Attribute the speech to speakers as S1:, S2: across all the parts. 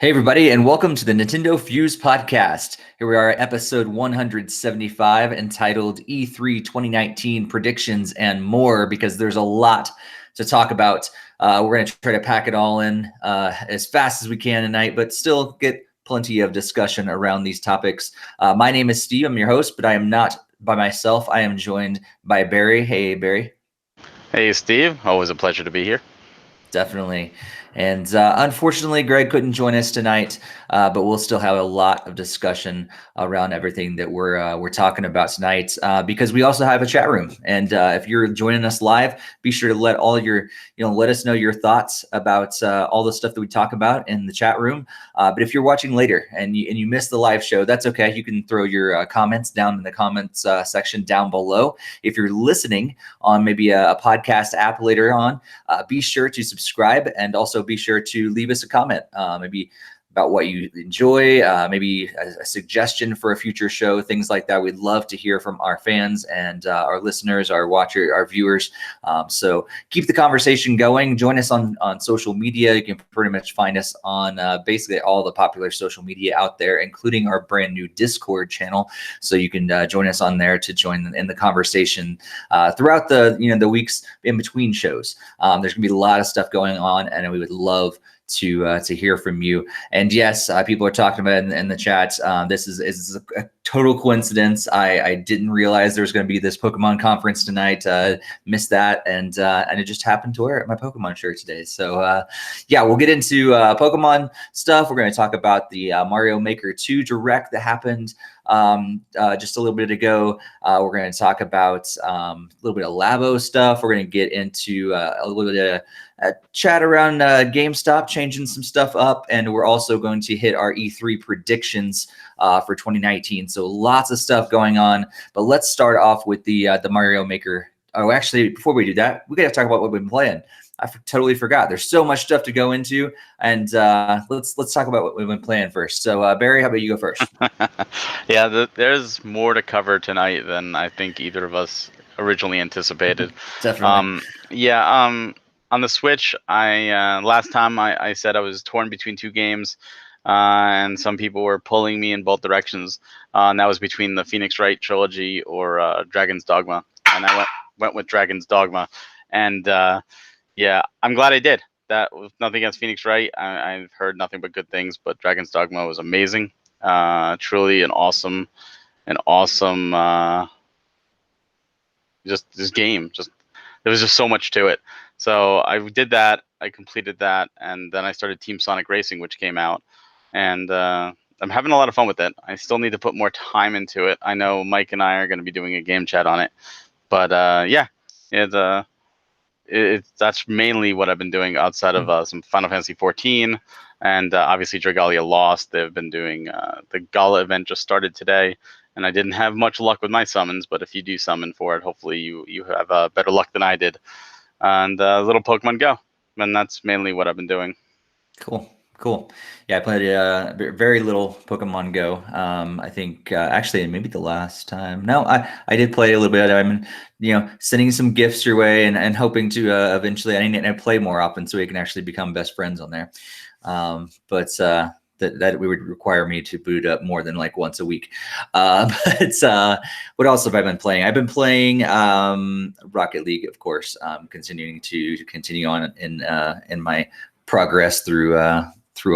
S1: Hey, everybody, and welcome to the NintendoFuse Podcast. Here we are at episode 175, entitled E3 2019 Predictions and More, because there's a lot to talk about. We're going to try to pack it all in as fast as we can tonight, but still get plenty of discussion around these topics. My name is Steve. I'm your host, but I am not by myself. I am joined by Barry. Hey, Barry.
S2: Hey, Steve. Always a pleasure to be here.
S1: Definitely. And unfortunately, Greg couldn't join us tonight, but we'll still have a lot of discussion around everything that we're talking about tonight because we also have a chat room. And if you're joining us live, be sure to let let us know your thoughts about all the stuff that we talk about in the chat room. But if you're watching later and you missed the live show, that's okay. You can throw your comments down in the comments section down below. If you're listening on maybe a podcast app later on, be sure to subscribe and also be sure to leave us a comment, maybe about what you enjoy, maybe a suggestion for a future show, things like that. We'd love to hear from our fans and our listeners, our viewers. So keep the conversation going. Join us on social media. You can pretty much find us on basically all the popular social media out there, including our brand new Discord channel. So you can join us on there to join in the conversation throughout the weeks in between shows. There's gonna be a lot of stuff going on, and we would love to hear from you. And yes, people are talking about it in the chat. This is a total coincidence. I didn't realize there was going to be this Pokemon conference tonight. Missed that, and it just happened to wear my Pokemon shirt today. So yeah, we'll get into Pokemon stuff. We're going to talk about the Mario Maker 2 Direct that happened just a little bit ago. We're going to talk about a little bit of Labo stuff. We're going to get into a little bit of chat around GameStop changing some stuff up, and we're also going to hit our E3 predictions for 2019. So lots of stuff going on, but let's start off with the Mario Maker. Oh, actually, before we do that, we got to talk about what we've been playing. I totally forgot. There's so much stuff to go into, and let's talk about what we've been playing first. So Barry, how about you go first?
S2: Yeah, there's more to cover tonight than I think either of us originally anticipated.
S1: Definitely.
S2: On the Switch, I last time I said I was torn between two games, and some people were pulling me in both directions. And that was between the Phoenix Wright trilogy or Dragon's Dogma, and I went with Dragon's Dogma, and yeah, I'm glad I did. That was nothing against Phoenix Wright. I've heard nothing but good things, but Dragon's Dogma was amazing. Truly an awesome just this game. Just there was just so much to it. So I did that. I completed that, and then I started Team Sonic Racing, which came out, and I'm having a lot of fun with it. I still need to put more time into it. I know Mike and I are going to be doing a game chat on it, but yeah, that's mainly what I've been doing outside of some Final Fantasy 14 and obviously Dragalia Lost. They've been doing the Gala event just started today, and I didn't have much luck with my summons, but if you do summon for it, hopefully you have better luck than I did. And little Pokemon Go, and that's mainly what I've been doing.
S1: Cool. Yeah, I played very little Pokemon Go. I think actually maybe the last time. No, I did play a little bit. I'm sending some gifts your way and hoping to eventually I need to play more often so we can actually become best friends on there. But that would require me to boot up more than like once a week. But what else have I been playing? I've been playing Rocket League, of course. Continue on in my progress through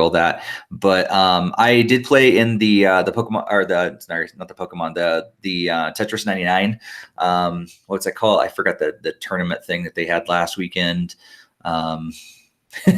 S1: all that. But I did play in the Pokemon, or not the Pokemon, the Tetris 99. What's it called? I forgot the tournament thing that they had last weekend.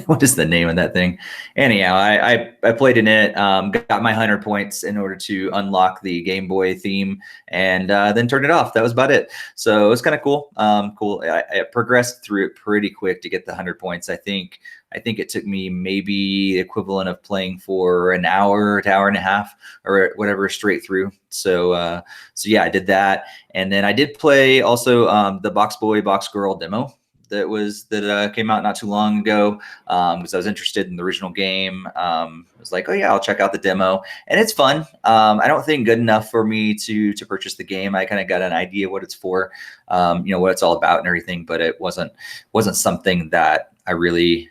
S1: What is the name of that thing? Anyhow, I played in it, got my 100 points in order to unlock the Game Boy theme, and then turned it off. That was about it. So it was kind of cool. I progressed through it pretty quick to get the 100 points. I think it took me maybe the equivalent of playing for an hour to hour and a half or whatever straight through. So yeah, I did that, and then I did play also the Box Boy Box Girl demo that came out not too long ago, because I was interested in the original game. I was like, oh yeah, I'll check out the demo, and it's fun. I don't think good enough for me to purchase the game. I kind of got an idea what it's for, what it's all about and everything, but it wasn't something that I really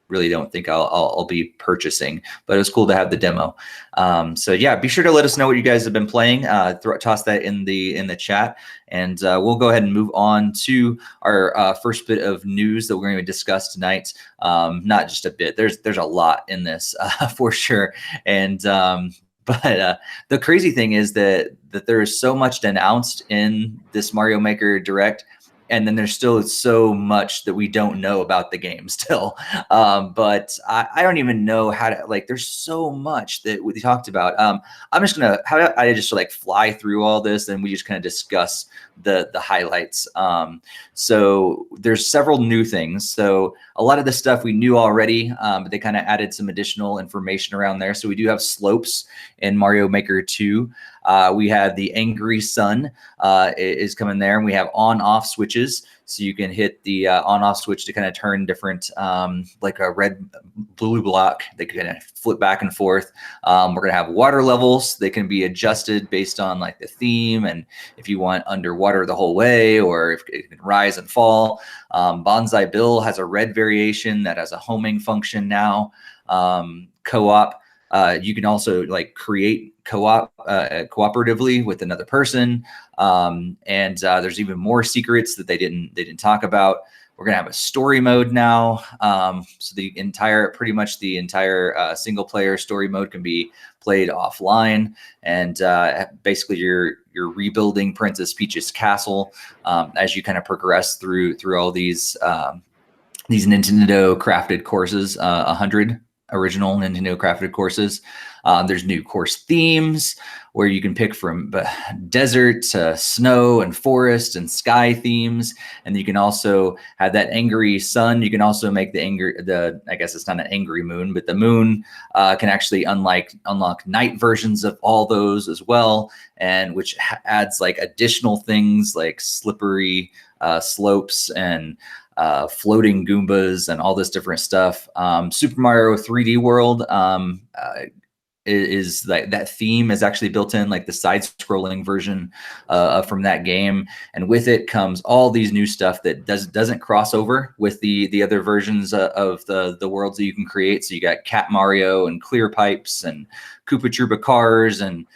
S1: really don't think I'll be purchasing, but it was cool to have the demo. So yeah, be sure to let us know what you guys have been playing. Toss that in the chat, and we'll go ahead and move on to our first bit of news that we're going to discuss tonight. Not just a bit. There's a lot in this for sure, and but the crazy thing is that there is so much announced in this Mario Maker Direct, and then there's still so much that we don't know about the game still. But I don't even know how to, like, there's so much that we talked about. I'm just gonna, how about I just like fly through all this and we just kind of discuss the highlights. So there's several new things. So a lot of the stuff we knew already, but they kind of added some additional information around there. So we do have slopes in Mario Maker 2. We have the Angry Sun is coming there, and we have on-off switches. So you can hit the on-off switch to kind of turn different, like a red, blue block. They can kind of flip back and forth. We're going to have water levels. They can be adjusted based on like the theme, and if you want underwater the whole way, or if it can rise and fall. Bonsai Bill has a red variation that has a homing function now. Co-op. You can also like create co-op cooperatively with another person, and there's even more secrets that they didn't talk about. We're gonna have a story mode now, so pretty much the entire single player story mode can be played offline, and basically you're rebuilding Princess Peach's castle as you kind of progress through all these Nintendo crafted courses, 100 original Nintendo crafted courses. There's new course themes where you can pick from desert to snow and forest and sky themes. And you can also have that angry sun. You can also make I guess it's not an angry moon, but the moon can actually unlock night versions of all those as well. And which adds like additional things like slippery slopes and floating Goombas and all this different stuff. Super Mario 3D World is like that theme is actually built in, like the side-scrolling version from that game, and with it comes all these new stuff that doesn't cross over with the other versions of the worlds that you can create. So you got Cat Mario and Clear Pipes and Koopa Troopa Cars and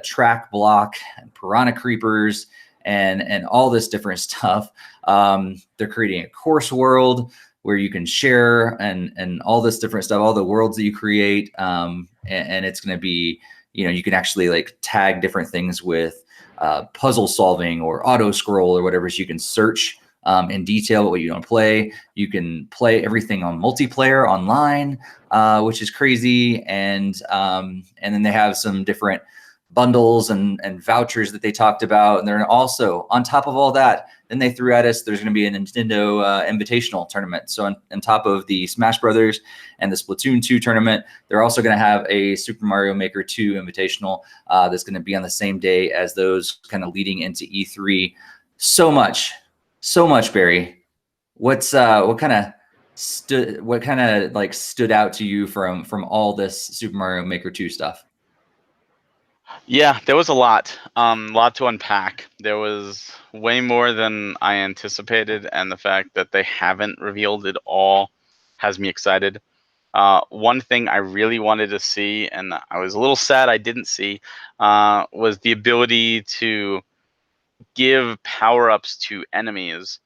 S1: Track Block and Piranha Creepers and all this different stuff. They're creating a course world where you can share and all this different stuff, all the worlds that you create. And it's going to be, you can actually like tag different things with puzzle solving or auto scroll or whatever. So you can search in detail what you want to play. You can play everything on multiplayer online, which is crazy. And then they have some different bundles and vouchers that they talked about. And they're also, on top of all that, then they threw at us, there's going to be a Nintendo Invitational tournament. So on top of the Smash Brothers and the Splatoon 2 tournament, they're also going to have a Super Mario Maker 2 Invitational that's going to be on the same day as those, kind of leading into E3. So much, Barry. What kind of stood out to you from all this Super Mario Maker 2 stuff?
S2: Yeah, there was a lot to unpack. There was way more than I anticipated, and the fact that they haven't revealed it all has me excited. One thing I really wanted to see, and I was a little sad I didn't see, was the ability to give power-ups to enemies,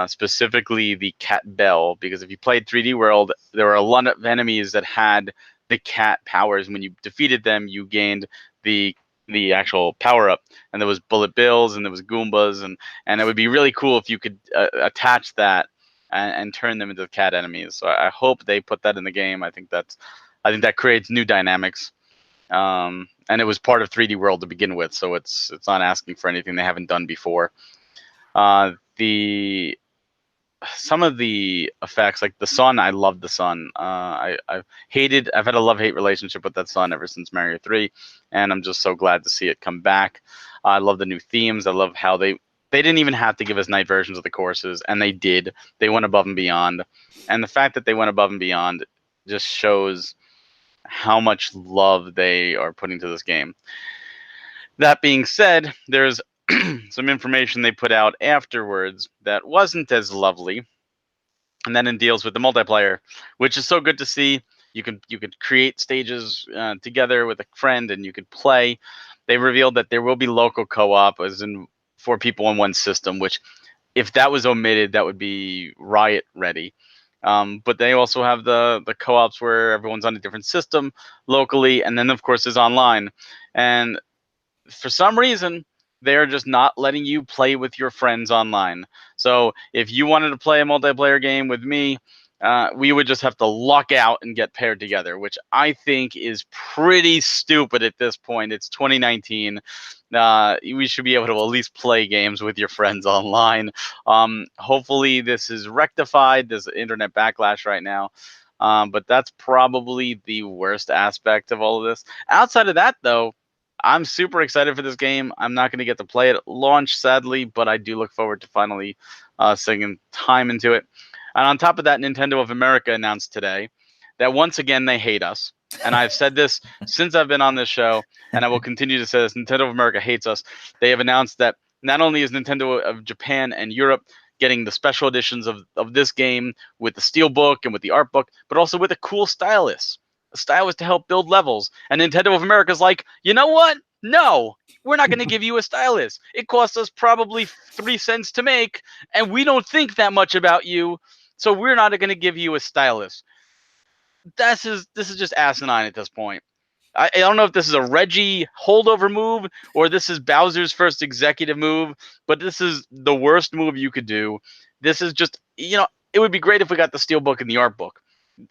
S2: specifically the Cat Bell, because if you played 3D World, there were a lot of enemies that had the cat powers. When you defeated them, you gained the actual power up, and there was bullet bills and there was Goombas, and it would be really cool if you could attach that and turn them into cat enemies. So I hope they put that in the game. I think that creates new dynamics. And it was part of 3D World to begin with, so it's not asking for anything they haven't done before. Some of the effects, like the sun, I love the sun. I've had a love-hate relationship with that sun ever since Mario 3, and I'm just so glad to see it come back. I love the new themes. I love how they didn't even have to give us night versions of the courses, and they did. They went above and beyond. And the fact that they went above and beyond just shows how much love they are putting to this game. That being said, there's some information they put out afterwards that wasn't as lovely. and then it deals with the multiplayer, which is so good to see. You could create stages together with a friend, and you could play. They revealed that there will be local co-op, as in 4 people on one system. Which, if that was omitted, that would be riot ready. But they also have the co-ops where everyone's on a different system locally, and then of course is online. And for some reason, they're just not letting you play with your friends online. So if you wanted to play a multiplayer game with me, we would just have to lock out and get paired together, which I think is pretty stupid at this point. It's 2019. We should be able to at least play games with your friends online. Hopefully, this is rectified. There's internet backlash right now. But that's probably the worst aspect of all of this. Outside of that, though, I'm super excited for this game. I'm not going to get to play it at launch, sadly, but I do look forward to finally sinking time into it. And on top of that, Nintendo of America announced today that once again they hate us. And I've said this since I've been on this show, and I will continue to say this. Nintendo of America hates us. They have announced that not only is Nintendo of Japan and Europe getting the special editions of this game with the Steelbook and with the art book, but also with a cool stylus. A stylus to help build levels. And Nintendo of America is like, you know what? No, we're not going to give you a stylus. It costs us probably 3 cents to make, and we don't think that much about you, so we're not going to give you a stylus. This is just asinine at this point. I don't know if this is a Reggie holdover move or this is Bowser's first executive move, but this is the worst move you could do. This is just, it would be great if we got the Steelbook and the art book.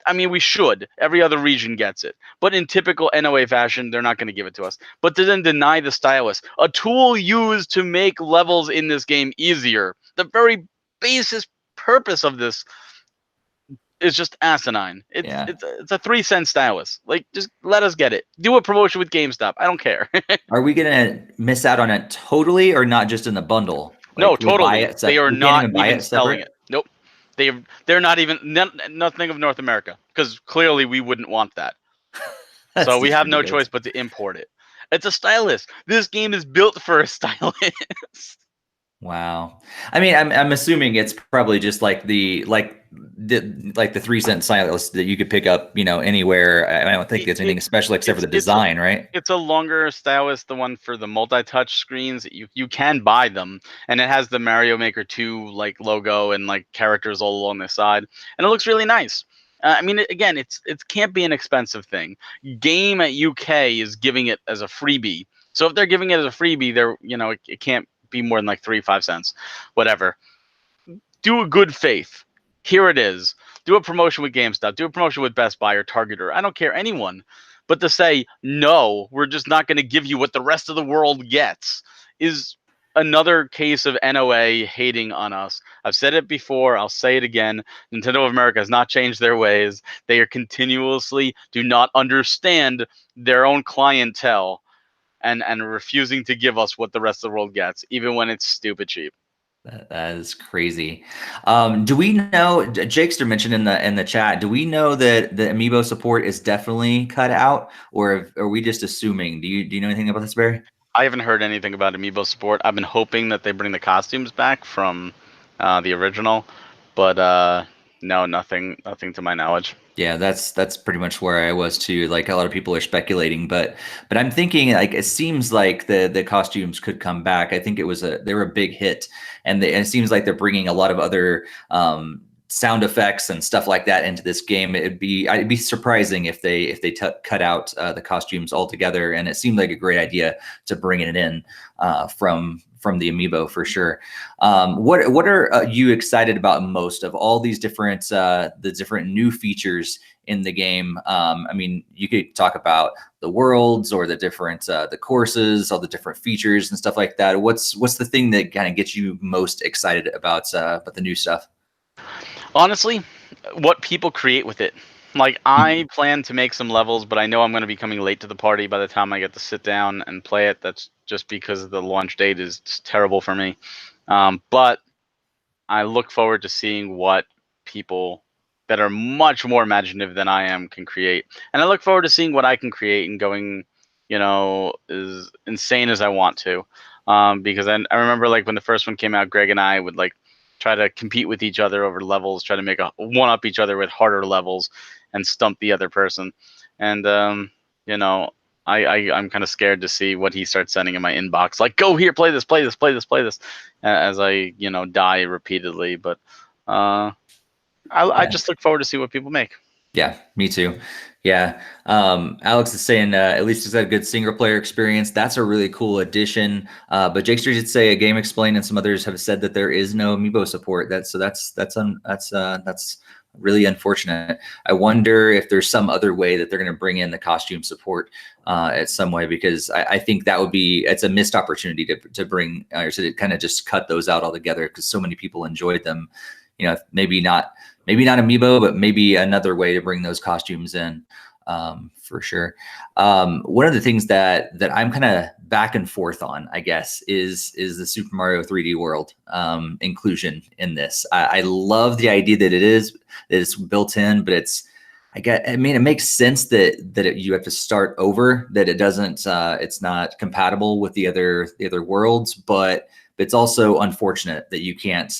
S2: I mean, we should. Every other region gets it. But in typical NOA fashion, they're not going to give it to us. But to then deny the stylus, a tool used to make levels in this game easier, the very basis purpose of this is just asinine. It's
S1: Yeah.
S2: it's a 3 cent stylus. Like, just let us get it. Do a promotion with GameStop. I don't care.
S1: Are we gonna miss out on it totally, or not just in the bundle?
S2: No,
S1: Like we'll buy
S2: totally.
S1: it.
S2: They are
S1: We can't
S2: not
S1: even buy
S2: even
S1: it
S2: selling
S1: separate.
S2: it. Nope. They're not even nothing of North America, because clearly we wouldn't want that.
S1: That's
S2: So we
S1: just
S2: have no
S1: ridiculous.
S2: choice but to import it. It's a stylus. This game is built for a stylus.
S1: Wow. I mean, I'm assuming it's probably just like the 3 cent stylus that you could pick up, anywhere. I don't think it's anything special except for
S2: It's
S1: the design, right?
S2: it's a longer stylus, the one for the multi-touch screens. You can buy them, and it has the Mario Maker 2 like logo and like characters all along the side, and it looks really nice. I mean, again, it can't be an expensive thing. Game at UK is giving it as a freebie, so if they're giving it as a freebie, it can't be more than like 3 5 cents, whatever. Do a good faith. Here it is. Do a promotion with GameStop. Do a promotion with Best Buy or Target, or I don't care, anyone. But to say, no, we're just not going to give you what the rest of the world gets is another case of NOA hating on us. I've said it before. I'll say it again. Nintendo of America has not changed their ways. They are continuously do not understand their own clientele, and refusing to give us what the rest of the world gets, even when it's stupid cheap.
S1: That is crazy. Do we know? Jakester mentioned in the chat. Do we know that the amiibo support is definitely cut out, or are we just assuming? Do you know anything about this, Barry?
S2: I haven't heard anything about Amiibo support. I've been hoping that they bring the costumes back from the original, but no, nothing to my knowledge.
S1: Yeah, that's pretty much where I was too. Like a lot of people are speculating, but I'm thinking like it seems like the costumes could come back. I think they were a big hit, and it seems like they're bringing a lot of other sound effects and stuff like that into this game. I'd be surprising if they cut out the costumes altogether. And it seemed like a great idea to bring it in from the amiibo for sure. What are you excited about most of all these different the different new features in the game? I mean, you could talk about the worlds or the different the courses, all the different features and stuff like that. What's the thing that kind of gets you most excited about the new stuff?
S2: Honestly, what people create with it. Like, I plan to make some levels, but I know I'm going to be coming late to the party by the time I get to sit down and play it. That's just because the launch date is just terrible for me. But I look forward to seeing what people that are much more imaginative than I am can create. And I look forward to seeing what I can create and going, as insane as I want to. Because I remember, like, when the first one came out, Greg and I would, like, try to compete with each other over levels, try to make a one up each other with harder levels, and stump the other person. And you know, I'm kind of scared to see what he starts sending in my inbox, like, go here, play this, play this, play this, play this, as I die repeatedly. But I just look forward to see what people make.
S1: Yeah, me too. Yeah. Alex is saying at least it's got a good single player experience. That's a really cool addition. But Jakester did say a Game Explain and some others have said that there is no amiibo support. That's really unfortunate. I wonder if there's some other way that they're going to bring in the costume support at some way, because I think that would be, it's a missed opportunity to bring or to kind of just cut those out altogether, because so many people enjoyed them. Maybe not amiibo, but maybe another way to bring those costumes in, for sure. One of the things that I'm kind of back and forth on, I guess, is the Super Mario 3D World inclusion in this. I love the idea that it's built in, but it makes sense that you have to start over, that it doesn't, it's not compatible with the other worlds, but it's also unfortunate that you can't,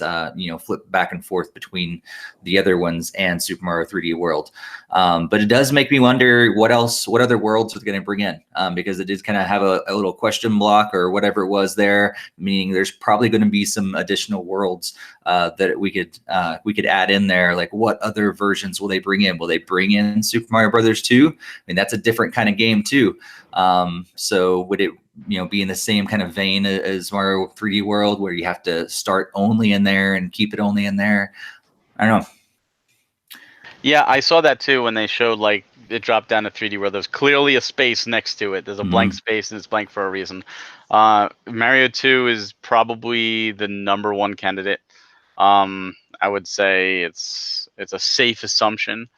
S1: flip back and forth between the other ones and Super Mario 3D World. But it does make me wonder what other worlds are going to bring in, because it did kind of have a little question block or whatever it was there, meaning there's probably going to be some additional worlds that we could add in there. Like, what other versions will they bring in? Will they bring in Super Mario Brothers 2? I mean, that's a different kind of game too. So would it be in the same kind of vein as Mario 3D World, where you have to start only in there and keep it only in there? I don't know.
S2: Yeah, I saw that too when they showed, like, it dropped down to 3D World. There's clearly a space next to it. There's a blank space, and it's blank for a reason. Mario 2 is probably the #1 candidate. I would say it's a safe assumption.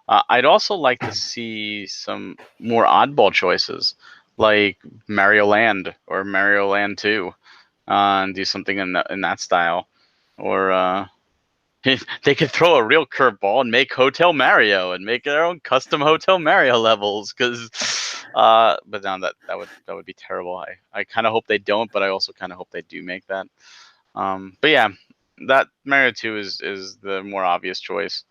S2: I'd also like to see some more oddball choices, like Mario Land or Mario Land 2, and do something in that style. Or they could throw a real curveball and make Hotel Mario and make their own custom Hotel Mario levels. But now that would be terrible. I kind of hope they don't, but I also kind of hope they do make that. But yeah, that Mario 2 is the more obvious choice.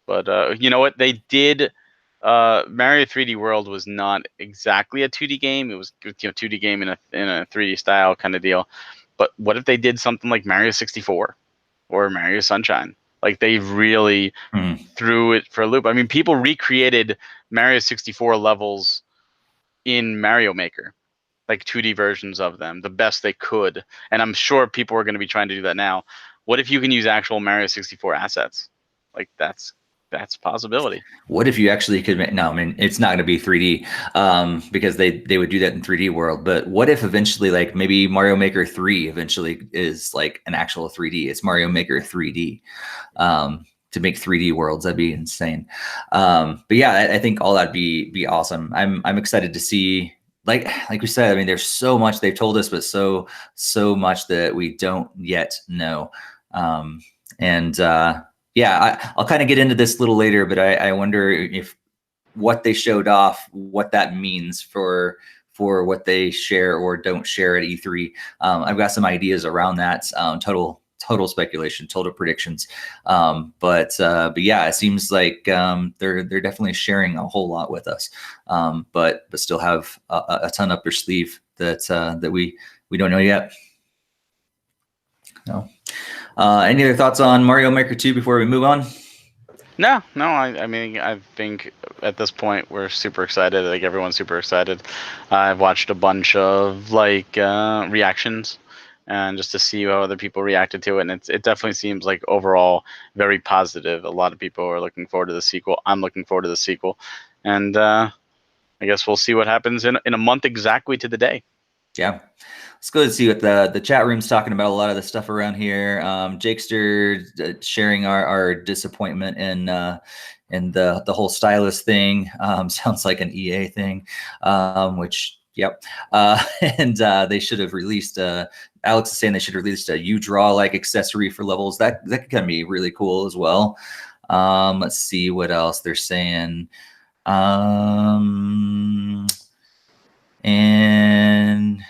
S2: But you know what? They did. Mario 3D World was not exactly a 2D game. It was 2D game in a 3D style kind of deal. But what if they did something like Mario 64 or Mario Sunshine? Like, they really threw it for a loop. I mean, people recreated Mario 64 levels in Mario Maker, like 2D versions of them, the best they could. And I'm sure people are going to be trying to do that now. What if you can use actual Mario 64 assets? Like, that's a possibility.
S1: What if you actually could? No, I mean, it's not going to be 3D, because they would do that in 3D World. But what if eventually, like, maybe Mario Maker 3 eventually is like an actual 3D? It's Mario Maker 3D. To make 3D worlds, that'd be insane. But yeah, I think all that'd be awesome. I'm excited to see. Like we said, I mean, there's so much they've told us, but so much that we don't yet know. Yeah, I'll kind of get into this a little later, but I wonder if what they showed off, what that means for what they share or don't share at E3. I've got some ideas around that. Total speculation, total predictions. But yeah, it seems like they're definitely sharing a whole lot with us, but still have a ton up their sleeve that we don't know yet. No. Any other thoughts on Mario Maker 2 before we move on?
S2: No. I mean, I think at this point we're super excited. Like, everyone's super excited. I've watched a bunch of reactions, and just to see how other people reacted to it, and it definitely seems like overall very positive. A lot of people are looking forward to the sequel. I'm looking forward to the sequel, and I guess we'll see what happens in a month exactly to the day.
S1: Yeah. Let's go and see what the chat room's talking about. A lot of the stuff around here. Jakester sharing our disappointment in the whole stylus thing. Sounds like an EA thing, which, yep. And they should have released. Alex is saying they should have released a U-Draw like accessory for levels. That could kind of be really cool as well. Let's see what else they're saying. And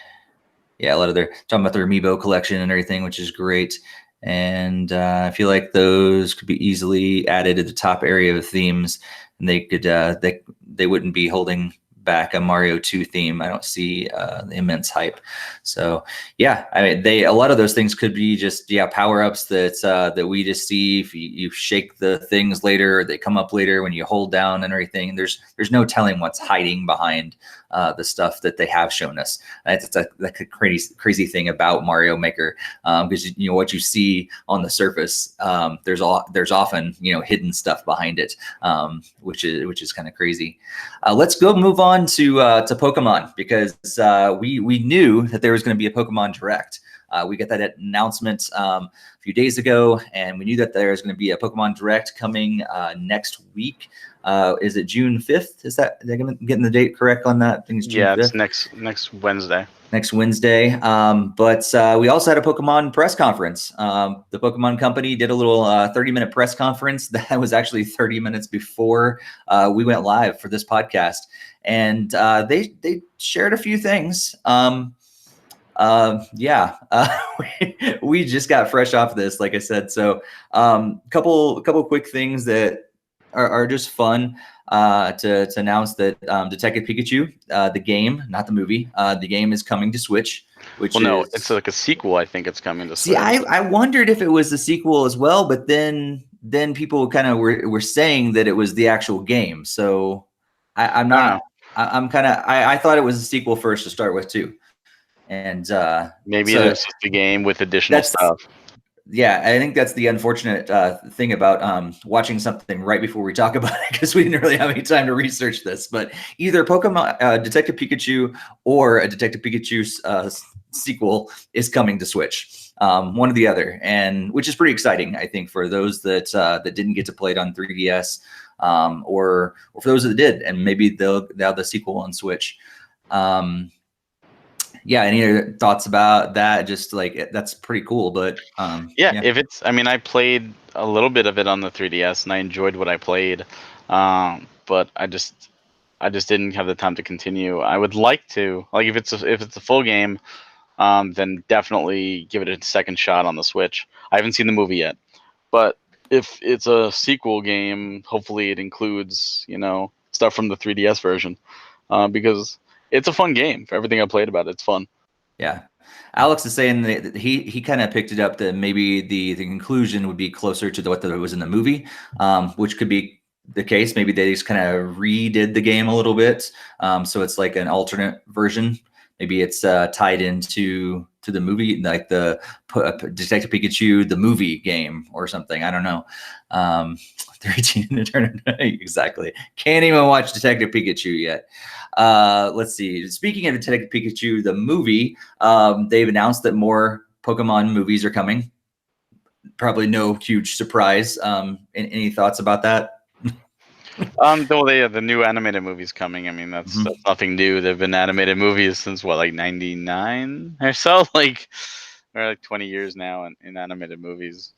S1: yeah, a lot of talking about their amiibo collection and everything, which is great. and I feel like those could be easily added to the top area of themes, and they could they wouldn't be holding back a Mario 2 theme. I don't see the immense hype. So yeah, I mean, a lot of those things could be just power-ups that we just see if you shake the things later, or they come up later when you hold down and everything. There's no telling what's hiding behind the stuff that they have shown us. That's a crazy thing about Mario Maker, because what you see on the surface, there's often hidden stuff behind it, which is kind of crazy. Let's go move on to Pokemon, because we knew that there was going to be a Pokemon Direct. We got that announcement a few days ago, and we knew that there's going to be a Pokemon Direct coming next week. Is it June 5th? Is that they're getting the date correct on that? I think it's June 5th.
S2: It's next Wednesday.
S1: Next Wednesday. But we also had a Pokemon press conference. The Pokemon Company did a little 30-minute press conference that was actually 30 minutes before we went live for this podcast. And they shared a few things. We just got fresh off this, like I said. So couple quick things that are just fun to announce that Detective Pikachu, the game, not the movie, the game is coming to Switch.
S2: It's like a sequel. I think it's coming to Switch.
S1: See, I wondered if it was a sequel as well, but then people kind of were saying that it was the actual game. So I'm not. I thought it was a sequel first to start with too, and
S2: maybe there's just a game with additional stuff.
S1: Yeah, I think that's the unfortunate thing about watching something right before we talk about it, because we didn't really have any time to research this. But either Pokemon Detective Pikachu or a Detective Pikachu sequel is coming to Switch, one or the other, and which is pretty exciting, I think, for those that didn't get to play it on 3DS, or for those that did, and maybe they'll have the sequel on Switch. Yeah, any other thoughts about that? Just like, that's pretty cool, but
S2: if it's, I mean, I played a little bit of it on the 3DS and I enjoyed what I played, but I just didn't have the time to continue. I would like to, like, if it's a full game, then definitely give it a second shot on the Switch. I haven't seen the movie yet, but if it's a sequel game, hopefully it includes stuff from the 3DS version, because it's a fun game. For everything I played about it, it's fun.
S1: Yeah. Alex is saying that he kind of picked it up that maybe the conclusion would be closer to what was in the movie, which could be the case. Maybe they just kind of redid the game a little bit. So it's like an alternate version. Maybe it's tied into the movie, like the Detective Pikachu, the movie game or something. I don't know. 13 exactly. Can't even watch Detective Pikachu yet. Let's see. Speaking of Detective Pikachu, the movie, they've announced that more Pokemon movies are coming. Probably no huge surprise. Any thoughts about that?
S2: The new animated movies coming. I mean, that's nothing new. There've been animated movies since like 99 or so, like 20 years now in animated movies.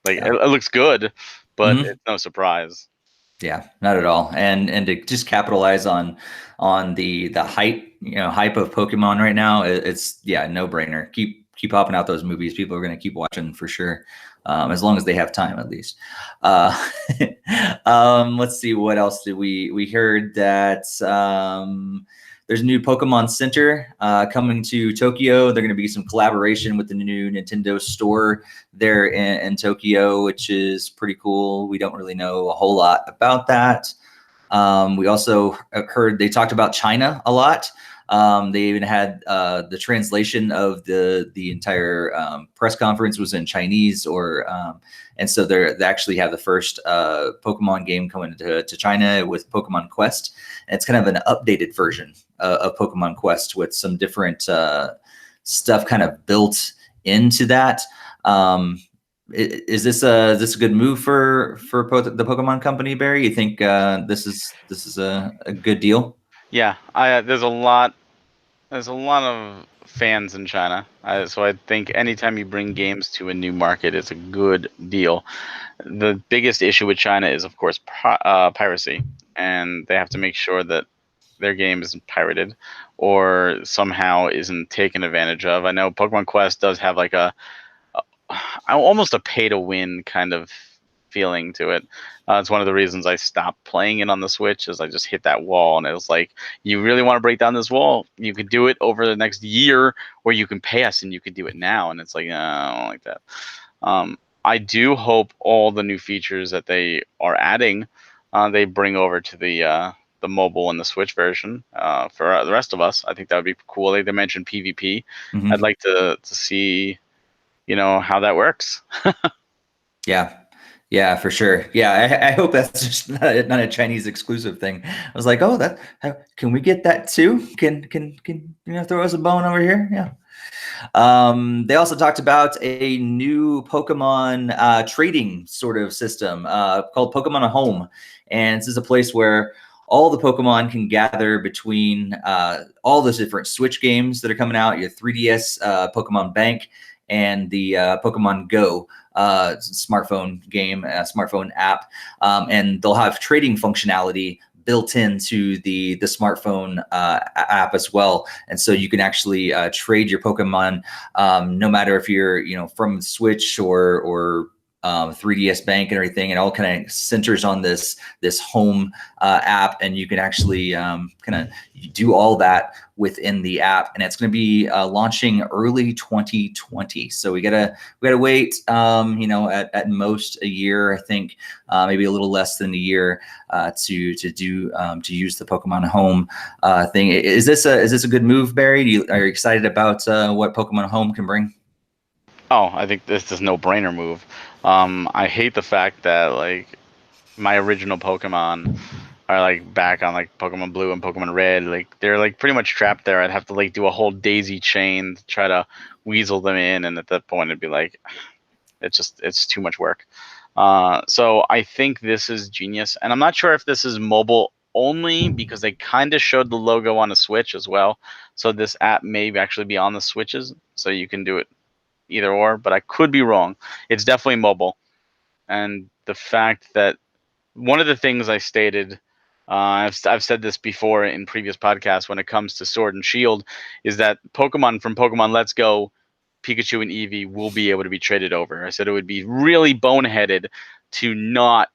S2: Like, it looks good, but it's no surprise.
S1: Yeah, not at all. And to just capitalize on the hype, hype of Pokemon right now, it's no brainer. Keep popping out those movies. People are going to keep watching for sure. As long as they have time, at least. Let's see, what else did we heard that there's a new Pokemon Center coming to Tokyo. There's going to be some collaboration with the new Nintendo store there in Tokyo, which is pretty cool. We don't really know a whole lot about that. We also heard they talked about China a lot. They even had the translation of the entire press conference was in Chinese, and so they actually have the first Pokemon game coming to China with Pokemon Quest. And it's kind of an updated version of Pokemon Quest with some different stuff kind of built into that. Is this a good move for the Pokemon Company, Barry? You think this is a good deal?
S2: Yeah, there's a lot of fans in China, so I think anytime you bring games to a new market, it's a good deal. The biggest issue with China is, of course, piracy, and they have to make sure that their game isn't pirated or somehow isn't taken advantage of. I know Pokemon Quest does have like a almost a pay to win kind of feeling to it. It's one of the reasons I stopped playing it on the Switch, is I just hit that wall, and it was like, you really want to break down this wall? You could do it over the next year, or you can pay us and you could do it now. And it's like, I don't like that. I do hope all the new features that they are adding, they bring over to the mobile and the Switch version for the rest of us. I think that would be cool. They mentioned PvP. I'd
S1: Mm-hmm.
S2: like to see, how that works.
S1: Yeah. Yeah, for sure. Yeah, I hope that's just not a Chinese exclusive thing. I was like, oh, can we get that too? Can throw us a bone over here? Yeah. They also talked about a new Pokemon trading sort of system called Pokemon Home, and this is a place where all the Pokemon can gather between all those different Switch games that are coming out. Your 3DS Pokemon Bank and the Pokemon Go smartphone game, smartphone app, and they'll have trading functionality built into the smartphone app as well, and so you can actually trade your Pokemon, no matter if you're from Switch or 3DS Bank and everything. It all kind of centers on this home app, and you can actually kind of do all that within the app, and it's going to be launching early 2020. So we gotta wait, at most a year, I think, maybe a little less than a year, to use the Pokemon Home thing. Is this a good move, Barry? Are you excited about what Pokemon Home can bring?
S2: Oh, I think this is no brainer move. I hate the fact that like my original Pokemon are like back on like Pokemon Blue and Pokemon Red. Like they're like pretty much trapped there. I'd have to like do a whole daisy chain to try to weasel them in, and at that point it'd be like, it's too much work. So I think this is genius, and I'm not sure if this is mobile only, because they kind of showed the logo on a Switch as well. So this app may actually be on the Switches, so you can do it either or. But I could be wrong. It's definitely mobile, and the fact that one of the things I stated, I've said this before in previous podcasts when it comes to Sword and Shield, is that Pokemon from Pokemon Let's Go, Pikachu and Eevee will be able to be traded over. I said it would be really boneheaded to not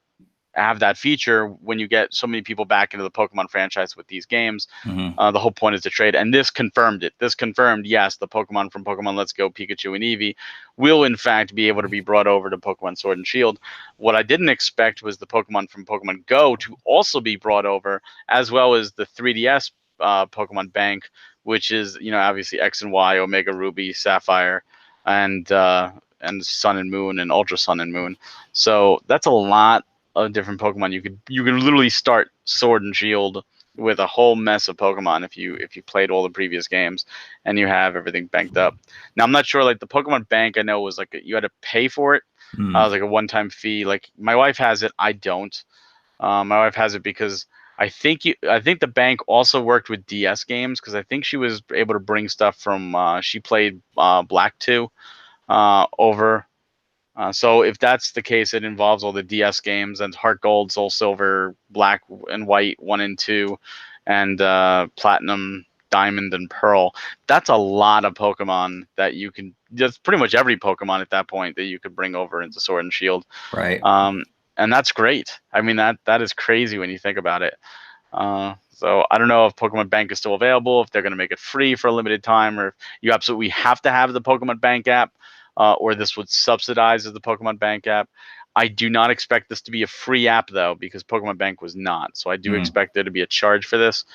S2: have that feature when you get so many people back into the Pokemon franchise with these games.
S1: Mm-hmm.
S2: The whole point is to trade, and this confirmed it. This confirmed, yes, the Pokemon from Pokemon Let's Go, Pikachu and Eevee, will in fact be able to be brought over to Pokemon Sword and Shield. What I didn't expect was the Pokemon from Pokemon Go to also be brought over, as well as the 3DS Pokemon Bank, which is obviously X and Y, Omega Ruby, Sapphire, and Sun and Moon and Ultra Sun and Moon. So that's a lot of different Pokemon. You could literally start Sword and Shield with a whole mess of Pokemon if you played all the previous games and you have everything banked up. Now I'm not sure, like the Pokemon Bank, I know was like you had to pay for it. It was like a one-time fee. Like my wife has it, I don't. My wife has it because I think the bank also worked with DS games, because I think she was able to bring stuff from she played Black 2 over. So if that's the case, it involves all the DS games and Heart Gold, Soul Silver, Black and White 1 and 2, and Platinum, Diamond, and Pearl. That's a lot of Pokemon that you can. That's pretty much every Pokemon at that point that you could bring over into Sword and Shield.
S1: Right.
S2: And that's great. I mean, that is crazy when you think about it. So I don't know if Pokemon Bank is still available, if they're going to make it free for a limited time, or if you absolutely have to have the Pokemon Bank app, or this would subsidize the Pokemon Bank app. I do not expect this to be a free app, though, because Pokemon Bank was not. So I do expect there to be a charge for this.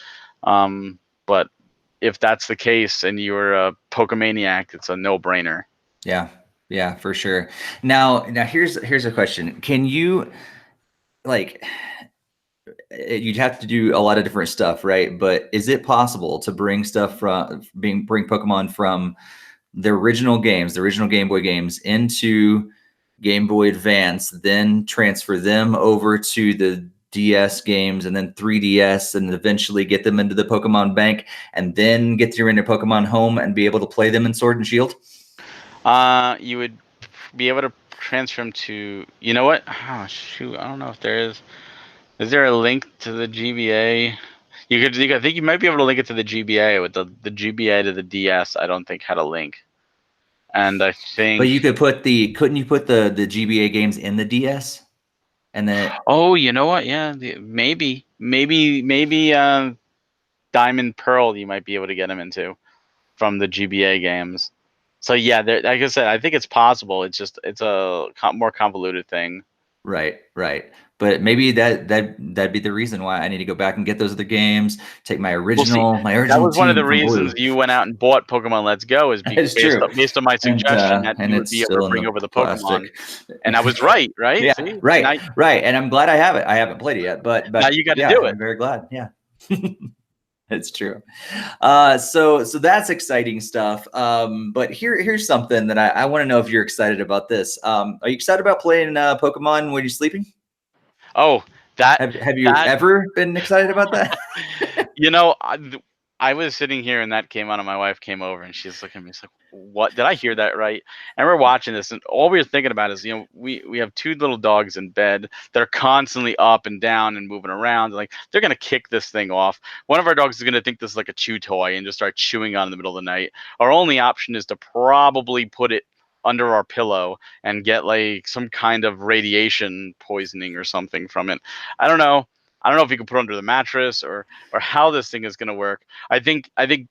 S2: But if that's the case and you're a Pokemaniac, it's a no-brainer.
S1: Yeah. Yeah, for sure. Now here's a question. Can you, like, you'd have to do a lot of different stuff, right? But is it possible to bring stuff bring Pokemon from the original games, the original Game Boy games, into Game Boy Advance, then transfer them over to the DS games and then 3DS, and eventually get them into the Pokemon Bank, and then get your into Pokemon Home and be able to play them in Sword and Shield?
S2: You would be able to transfer them to. You know what? Oh shoot! I don't know if there is. Is there a link to the GBA? I think you might be able to link it to the GBA with the GBA to the DS. I don't think had a link. And I
S1: But
S2: think,
S1: you couldn't you put the GBA games in the DS? And then
S2: oh, you know what? Yeah, maybe Diamond Pearl, you might be able to get them into from the GBA games. So yeah, like I said, I think it's possible. It's just it's a more convoluted thing.
S1: right. But maybe that'd be the reason why I need to go back and get those other games, take my
S2: We'll see. That
S1: original
S2: was one of the
S1: team from
S2: reasons
S1: Blue.
S2: you went out and bought Pokemon Let's Go, is
S1: That is
S2: based
S1: true.
S2: on my suggestion that
S1: And
S2: you would
S1: it's
S2: be able to
S1: still in
S2: bring
S1: the
S2: over the Pokemon,
S1: plastic.
S2: and I was right, right?
S1: Yeah,
S2: See,
S1: right, right. And I'm glad I have it. I haven't played it yet,
S2: now
S1: but
S2: you got to
S1: yeah,
S2: do it.
S1: I'm very glad. Yeah. It's true. So that's exciting stuff. But here's something that I want to know if you're excited about this. Are you excited about playing Pokemon when you're sleeping?
S2: Oh, that
S1: Have you
S2: that
S1: ever been excited about that?
S2: you know, I was sitting here and that came on, and my wife came over and she's looking at me. She's like, "What? Did I hear that right?" And we're watching this, and all we were thinking about is, we have two little dogs in bed. They're constantly up and down and moving around. Like, they're gonna kick this thing off. One of our dogs is gonna think this is like a chew toy and just start chewing on it in the middle of the night. Our only option is to probably put it under our pillow and get like some kind of radiation poisoning or something from it. I don't know. I don't know if you can put it under the mattress or how this thing is going to work. I think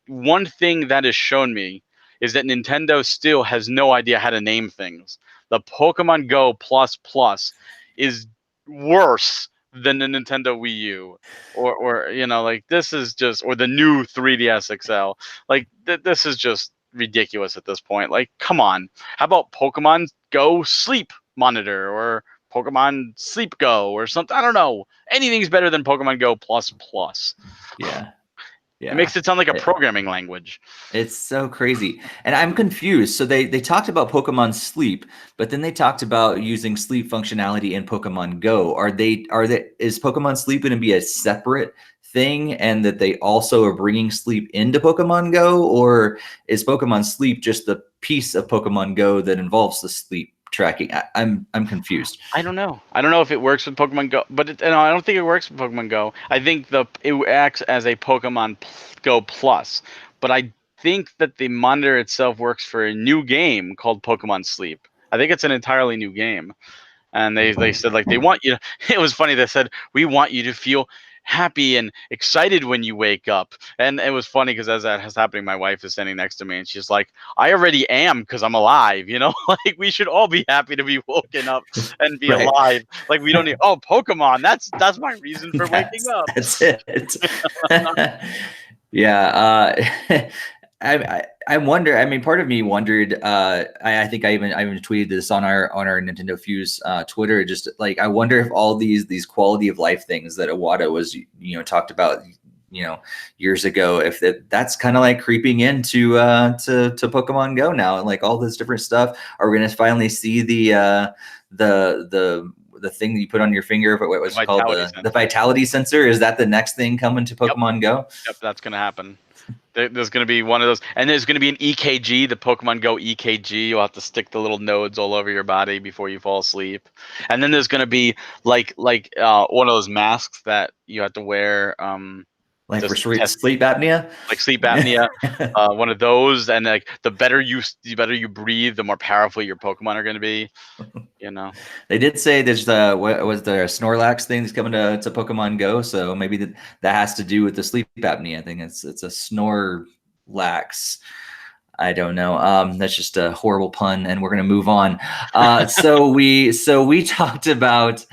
S2: one thing that has shown me is that Nintendo still has no idea how to name things. The Pokemon Go Plus Plus is worse than the Nintendo Wii U, or like, this is just, or the new 3DS XL. Like, this is just ridiculous at this point. Like, come on. How about Pokemon Go Sleep Monitor, or Pokemon Sleep Go, or something? I don't know. Anything's better than Pokemon Go Plus Plus.
S1: Yeah,
S2: It
S1: yeah.
S2: makes it sound like a programming language.
S1: It's so crazy. And I'm confused. So they talked about Pokemon Sleep, but then they talked about using sleep functionality in Pokemon Go. Is Pokemon Sleep going to be a separate thing, and that they also are bringing sleep into Pokemon Go, or is Pokemon Sleep just the piece of Pokemon Go that involves the sleep tracking? I'm confused.
S2: I don't know. I don't know if it works with Pokemon Go, but I don't think it works with Pokemon Go. I think it acts as a Pokemon Go Plus, but I think that the monitor itself works for a new game called Pokemon Sleep. I think it's an entirely new game. And they said, like, they want you it was funny. They said, we want you to feel happy and excited when you wake up. And it was funny because as that is happening, my wife is standing next to me and she's like, I already am, because I'm alive. Like, we should all be happy to be woken up and be
S1: Right.
S2: alive. Like, we don't need, oh, Pokemon, that's my reason for waking up.
S1: That's it. Yeah. I wonder. I mean, part of me wondered. I think I even tweeted this on our NintendoFuse Twitter. Just like, I wonder if all these quality of life things that Iwata was talked about years ago, if that's kind of like creeping into to Pokemon Go now, and like all this different stuff. Are we going to finally see the thing that you put on your finger? What was it called? The vitality sensor. Is that the next thing coming to Pokemon Go?
S2: Yep, that's gonna happen. There's going to be one of those, and there's going to be an EKG, the Pokemon Go EKG. You'll have to stick the little nodes all over your body before you fall asleep. And then there's going to be like one of those masks that you have to wear,
S1: like for
S2: test,
S1: sleep apnea,
S2: like sleep apnea. One of those, and like the better you breathe, the more powerful your Pokemon are going to be.
S1: They did say there's what was the Snorlax thing that's coming to Pokemon Go, so maybe that has to do with the sleep apnea thing. It's a Snorlax. I don't know. That's just a horrible pun, and we're gonna move on. So we talked about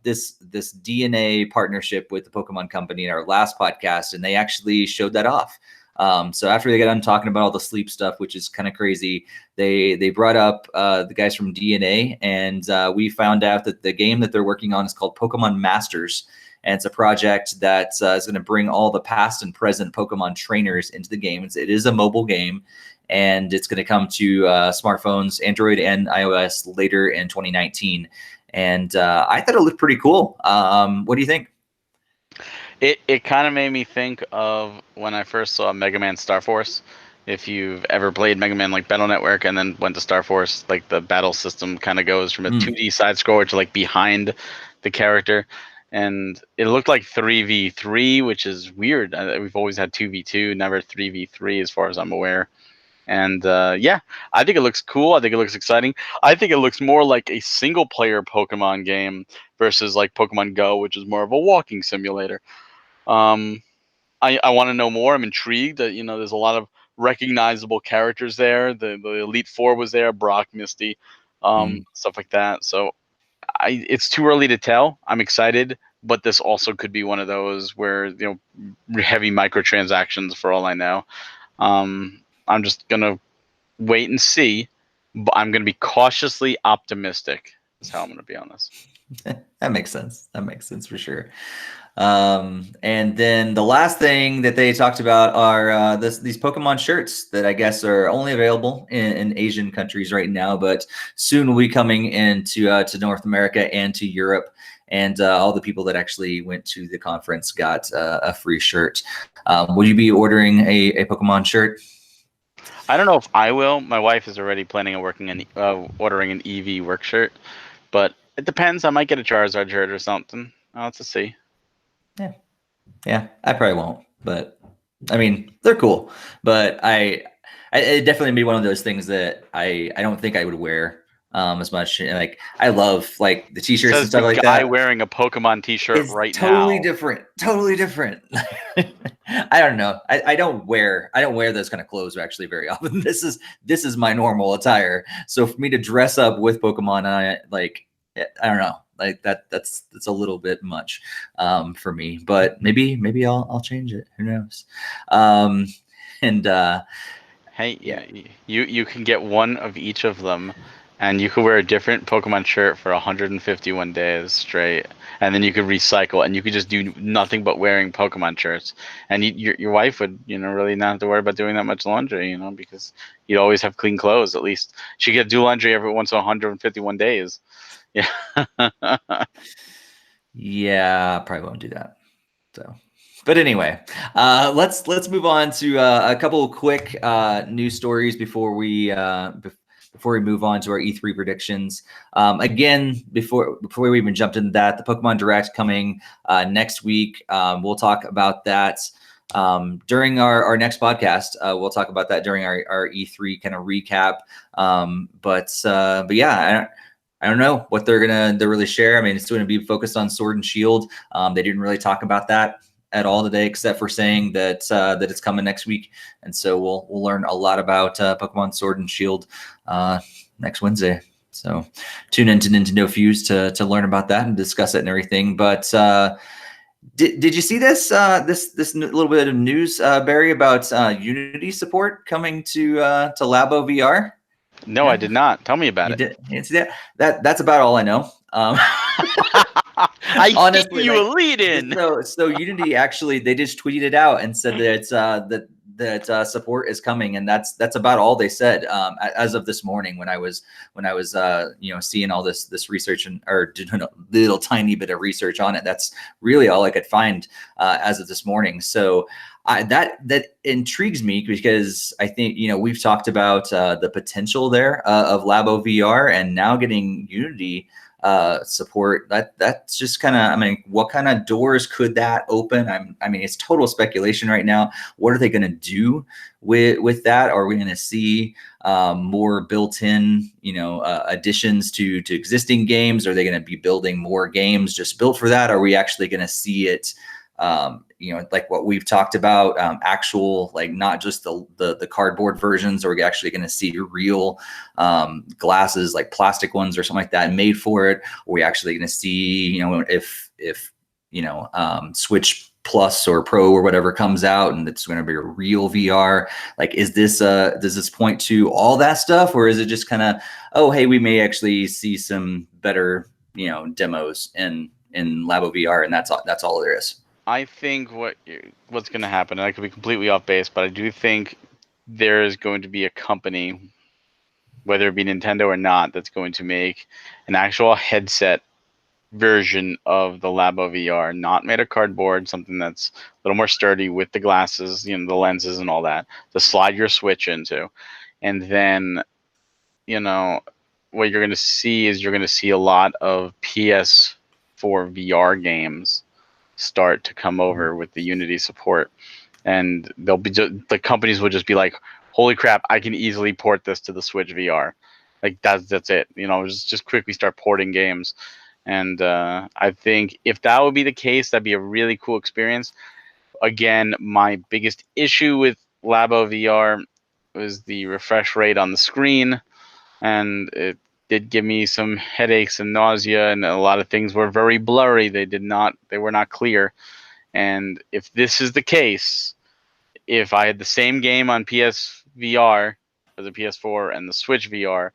S1: this DNA partnership with the Pokemon Company in our last podcast, and they actually showed that off. So after they got done talking about all the sleep stuff, which is kind of crazy, they brought up the guys from DNA, and we found out that the game that they're working on is called Pokemon Masters. And it's a project that is going to bring all the past and present Pokemon trainers into the game. It is a mobile game, and it's going to come to smartphones, Android and iOS later in 2019. And I thought it looked pretty cool. What do you think?
S2: It kind of made me think of when I first saw Mega Man Star Force. If you've ever played Mega Man like Battle Network and then went to Star Force, like the battle system kind of goes from a 2D side scroller to like behind the character. And it looked like 3v3, which is weird. We've always had 2v2, never 3v3 as far as I'm aware. And yeah, I think it looks cool. I think it looks exciting. I think it looks more like a single player Pokemon game versus like Pokemon Go, which is more of a walking simulator. Um, I want to know more. I'm intrigued. That there's a lot of recognizable characters there. The Elite Four was there, Brock, Misty,
S1: Mm.
S2: stuff like that. So it's too early to tell. I'm excited, but this also could be one of those where heavy microtransactions for all I know. I'm just gonna wait and see, but I'm gonna be cautiously optimistic. Is how I'm gonna be on this.
S1: That makes sense. That makes sense for sure. And then the last thing that they talked about are these Pokemon shirts that I guess are only available in Asian countries right now, but soon will be coming into to North America and to Europe. And all the people that actually went to the conference got a free shirt. Will you be ordering a Pokemon shirt?
S2: I don't know if I will. My wife is already planning on ordering an EV work shirt, but it depends. I might get a Charizard shirt or something. I'll have to see.
S1: Yeah, yeah, I probably won't, but I mean, they're cool. But it definitely be one of those things that I don't think I would wear as much. Like I love like the t-shirts and
S2: Says
S1: stuff
S2: the
S1: like
S2: guy
S1: that.
S2: wearing a Pokemon T-shirt
S1: It's
S2: right
S1: totally
S2: now.
S1: different. Totally different. I don't know. I don't wear those kind of clothes actually very often. This is my normal attire. So for me to dress up with Pokemon, I don't know. Like that's a little bit much for me. But maybe I'll change it. Who knows? Um, and
S2: Hey,
S1: yeah.
S2: you can get one of each of them, and you could wear a different Pokemon shirt for 151 days straight, and then you could recycle, and you could just do nothing but wearing Pokemon shirts, and your wife would really not have to worry about doing that much laundry, because you'd always have clean clothes. At least she could do laundry every once in 151 days. Yeah.
S1: Yeah, probably won't do that. So, but anyway, let's move on to a couple of quick news stories before we move on to our E3 predictions. Again, before we even jumped into that, the Pokemon Direct coming next week. We'll talk about that during our next podcast. We'll talk about that during our E3 kind of recap. But yeah. I don't know what they're really share. I mean, it's going to be focused on Sword and Shield. They didn't really talk about that at all today, except for saying that that it's coming next week. And so we'll learn a lot about Pokemon Sword and Shield next Wednesday. So tune into NintendoFuse to learn about that and discuss it and everything. But did you see this this little bit of news, Barry, about Unity support coming to Labo VR?
S2: No, I
S1: Yeah.
S2: did not. Tell me about
S1: You
S2: it.
S1: did. It's that's about all I know.
S2: I gave
S1: Honestly,
S2: you a
S1: like
S2: lead in.
S1: so Unity actually they just tweeted it out and said that it's that support is coming, and that's about all they said as of this morning when I was seeing all this research or doing a little tiny bit of research on it. That's really all I could find as of this morning. So that intrigues me because I think we've talked about the potential there of Labo VR, and now getting Unity support. That's just kind of, I mean, what kind of doors could that open? I mean, it's total speculation right now. What are they going to do with that? Are we going to see more built-in, additions to existing games? Are they going to be building more games just built for that? Are we actually going to see it? Like what we've talked about, actual, like not just the cardboard versions, or we're actually going to see real glasses, like plastic ones or something like that made for it. Are we actually going to see, if Switch Plus or Pro or whatever comes out and it's going to be a real VR? Like, does this point to all that stuff, or is it just kind of, oh, hey, we may actually see some better, demos in Labo VR, and that's all there is?
S2: I think what's going to happen, and I could be completely off base, but I do think there is going to be a company, whether it be Nintendo or not, that's going to make an actual headset version of the Labo VR, not made of cardboard, something that's a little more sturdy with the glasses, the lenses and all that, to slide your Switch into. And then, what you're going to see is you're going to see a lot of PS4 VR games start to come over with the Unity support, and they'll be the companies will just be like, holy crap, I can easily port this to the Switch VR. Like that's it. Just quickly start porting games. And I think if that would be the case, that'd be a really cool experience. Again, my biggest issue with Labo VR was the refresh rate on the screen, and it did give me some headaches and nausea, and a lot of things were very blurry. They were not clear. And if this is the case, if I had the same game on PSVR as a PS4 and the Switch VR,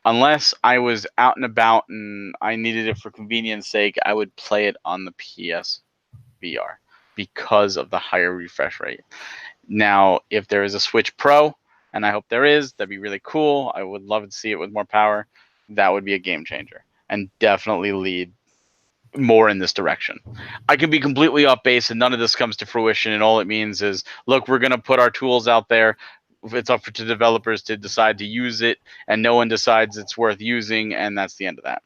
S2: unless I was out and about and I needed it for convenience sake, I would play it on the PSVR because of the higher refresh rate. Now, if there is a Switch Pro, and I hope there is, that'd be really cool. I would love to see it with more power. That would be a game changer and definitely lead more in this direction. I can be completely off base and none of this comes to fruition, and all it means is, look, we're going to put our tools out there. It's up to developers to decide to use it, and no one decides it's worth using, and that's the end of that.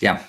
S1: Yeah.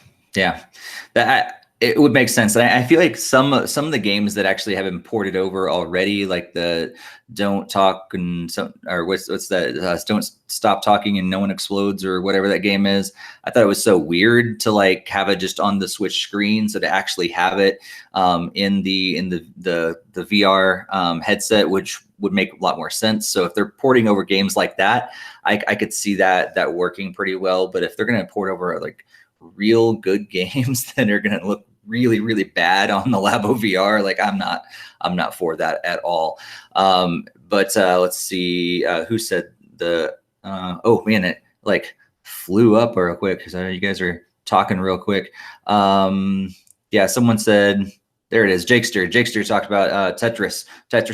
S1: It would make sense. And I feel like some of the games that actually have been ported over already, like the Don't Talk and what's that? Don't Stop Talking and No One Explodes or whatever that game is. I thought it was so weird to like have it just on the Switch screen. So to actually have it in the VR headset, which would make a lot more sense. So if they're porting over games like that, I could see that working pretty well. But if they're going to port over like real good games that are going to look really, really bad on the Labo VR, like I'm not for that at all. But let's see who said oh man, it like flew up real quick because I know you guys are talking real quick. Yeah, someone said, there it is. Jakester talked about Tetris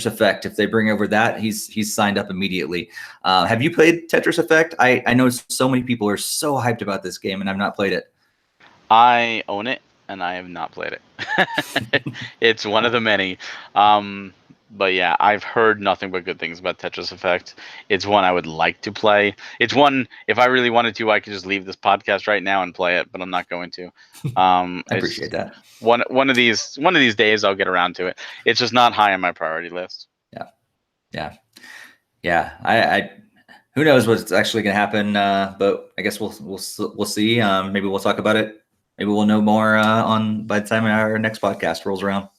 S1: Effect. If they bring over that, he's signed up immediately. Have you played Tetris Effect? I know so many people are so hyped about this game, and I've not played it.
S2: I own it, and I have not played it. It's one of the many. But yeah, I've heard nothing but good things about Tetris Effect. It's one I would like to play. It's one, if I really wanted to, I could just leave this podcast right now and play it, but I'm not going to.
S1: I appreciate that.
S2: One of these days I'll get around to it. It's just not high on my priority list.
S1: Yeah. I who knows what's actually going to happen? But I guess we'll see. Maybe we'll talk about it. Maybe we'll know more by the time our next podcast rolls around.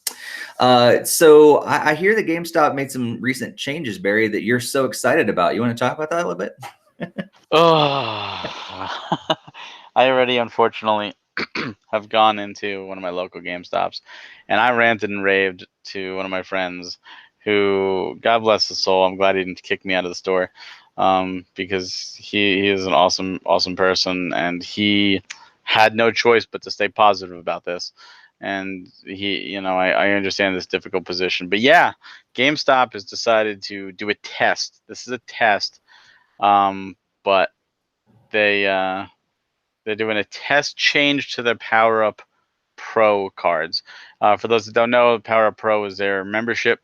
S1: So I hear that GameStop made some recent changes, Barry, that you're so excited about. You want to talk about that a little bit?
S2: Oh, I already unfortunately have gone into one of my local GameStops, and I ranted and raved to one of my friends who, God bless his soul, I'm glad he didn't kick me out of the store, because he is an awesome person, and he had no choice but to stay positive about this. And I understand this difficult position, but yeah, GameStop has decided to do a test. This is a test, but they're doing a test change to their PowerUp Pro cards. For those that don't know, PowerUp Pro is their membership.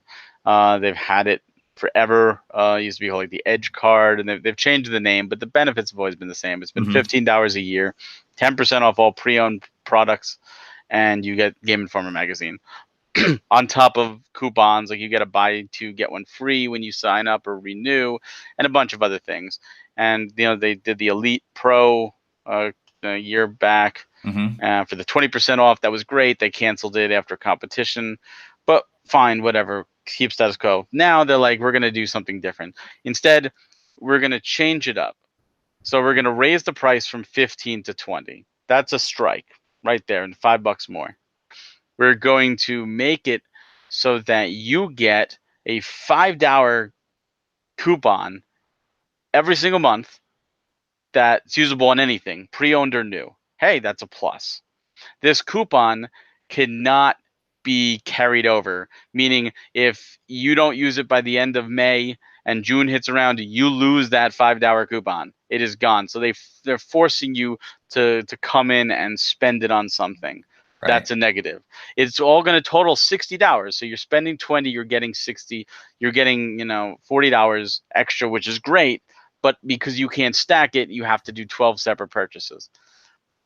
S2: They've had it forever. It used to be called like the Edge card, and they've changed the name, but the benefits have always been the same. It's been $15 a year, 10% off all pre-owned products, and you get Game Informer magazine. On top of coupons, like you get a buy two get one free when you sign up or renew, and a bunch of other things. And they did the Elite Pro a year back for the 20% off. That was great. They canceled it after competition, but fine, whatever. Keep status quo. Now they're like, we're gonna do something different. Instead, we're gonna change it up. So we're gonna raise the price from 15 to 20. That's a strike right there, and $5 more. We're going to make it so that you get a $5 coupon every single month that's usable on anything, pre-owned or new. Hey, that's a plus. This coupon cannot be carried over, meaning if you don't use it by the end of May and June hits around, you lose that $5 coupon. It is gone. So they're forcing you to come in and spend it on something. Right. That's a negative. It's all going to total $60. So you're spending 20, you're getting 60, you're getting, $40 extra, which is great. But because you can't stack it, you have to do 12 separate purchases.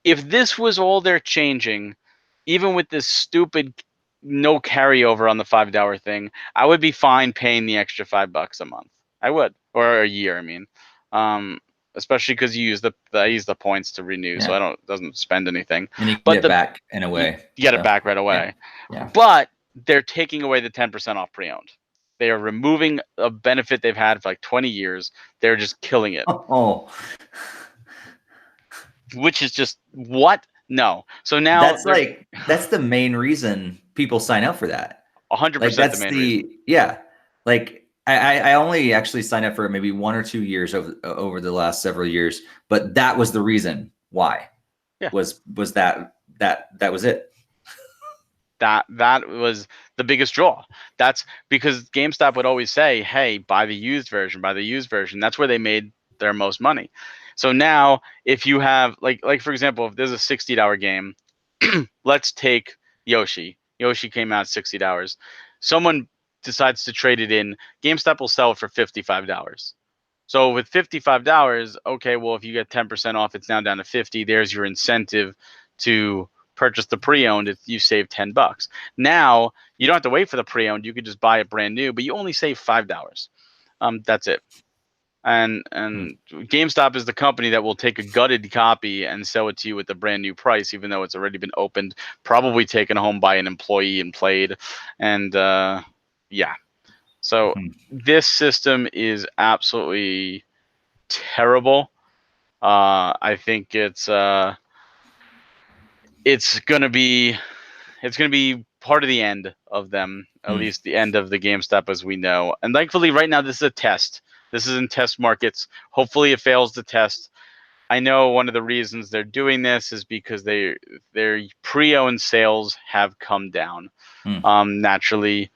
S2: If this was all they're changing, even with this stupid no carryover on the $5 thing, I would be fine paying the extra $5 a month. I would, or a year. I mean, especially because you use I use the points to renew, so
S1: Yeah.
S2: I doesn't spend anything.
S1: And you can
S2: But
S1: get it back in a way.
S2: you get it
S1: So
S2: back right
S1: yeah.
S2: away.
S1: Yeah.
S2: But they're taking away the 10% off pre-owned. They are removing a benefit they've had for like 20 years. They're just killing it,
S1: Oh,
S2: which is just what? No. So now
S1: that's
S2: they're
S1: like that's the main reason people sign up for that. Like
S2: 100% the
S1: that's
S2: main reason.
S1: yeah. Like I only actually signed up for maybe 1 or 2 years over the last several years, but that was the reason why.
S2: Yeah.
S1: Was that was it.
S2: That was the biggest draw. That's because GameStop would always say, "Hey, buy the used version, buy the used version." That's where they made their most money. So now, if you have like for example, if there's a $60 game, let's take Yoshi. Yoshi came out $60. Someone decides to trade it in. GameStop will sell it for $55. So with $55, okay, well if you get 10% off, it's now down to 50. There's your incentive to purchase the pre-owned. You save $10. Now you don't have to wait for the pre-owned. You could just buy it brand new, but you only save $5. That's it. And
S1: Hmm.
S2: GameStop is the company that will take a gutted copy and sell it to you with a brand new price, even though it's already been opened, probably taken home by an employee and played. And yeah, so
S1: Hmm.
S2: this system is absolutely terrible. I think it's gonna be part of the end of them, at
S1: Hmm.
S2: least the end of the GameStop as we know. And thankfully, right now this is a test. This is in test markets. Hopefully, it fails the test. I know one of the reasons they're doing this is because their pre-owned sales have come down.
S1: Hmm.
S2: Naturally,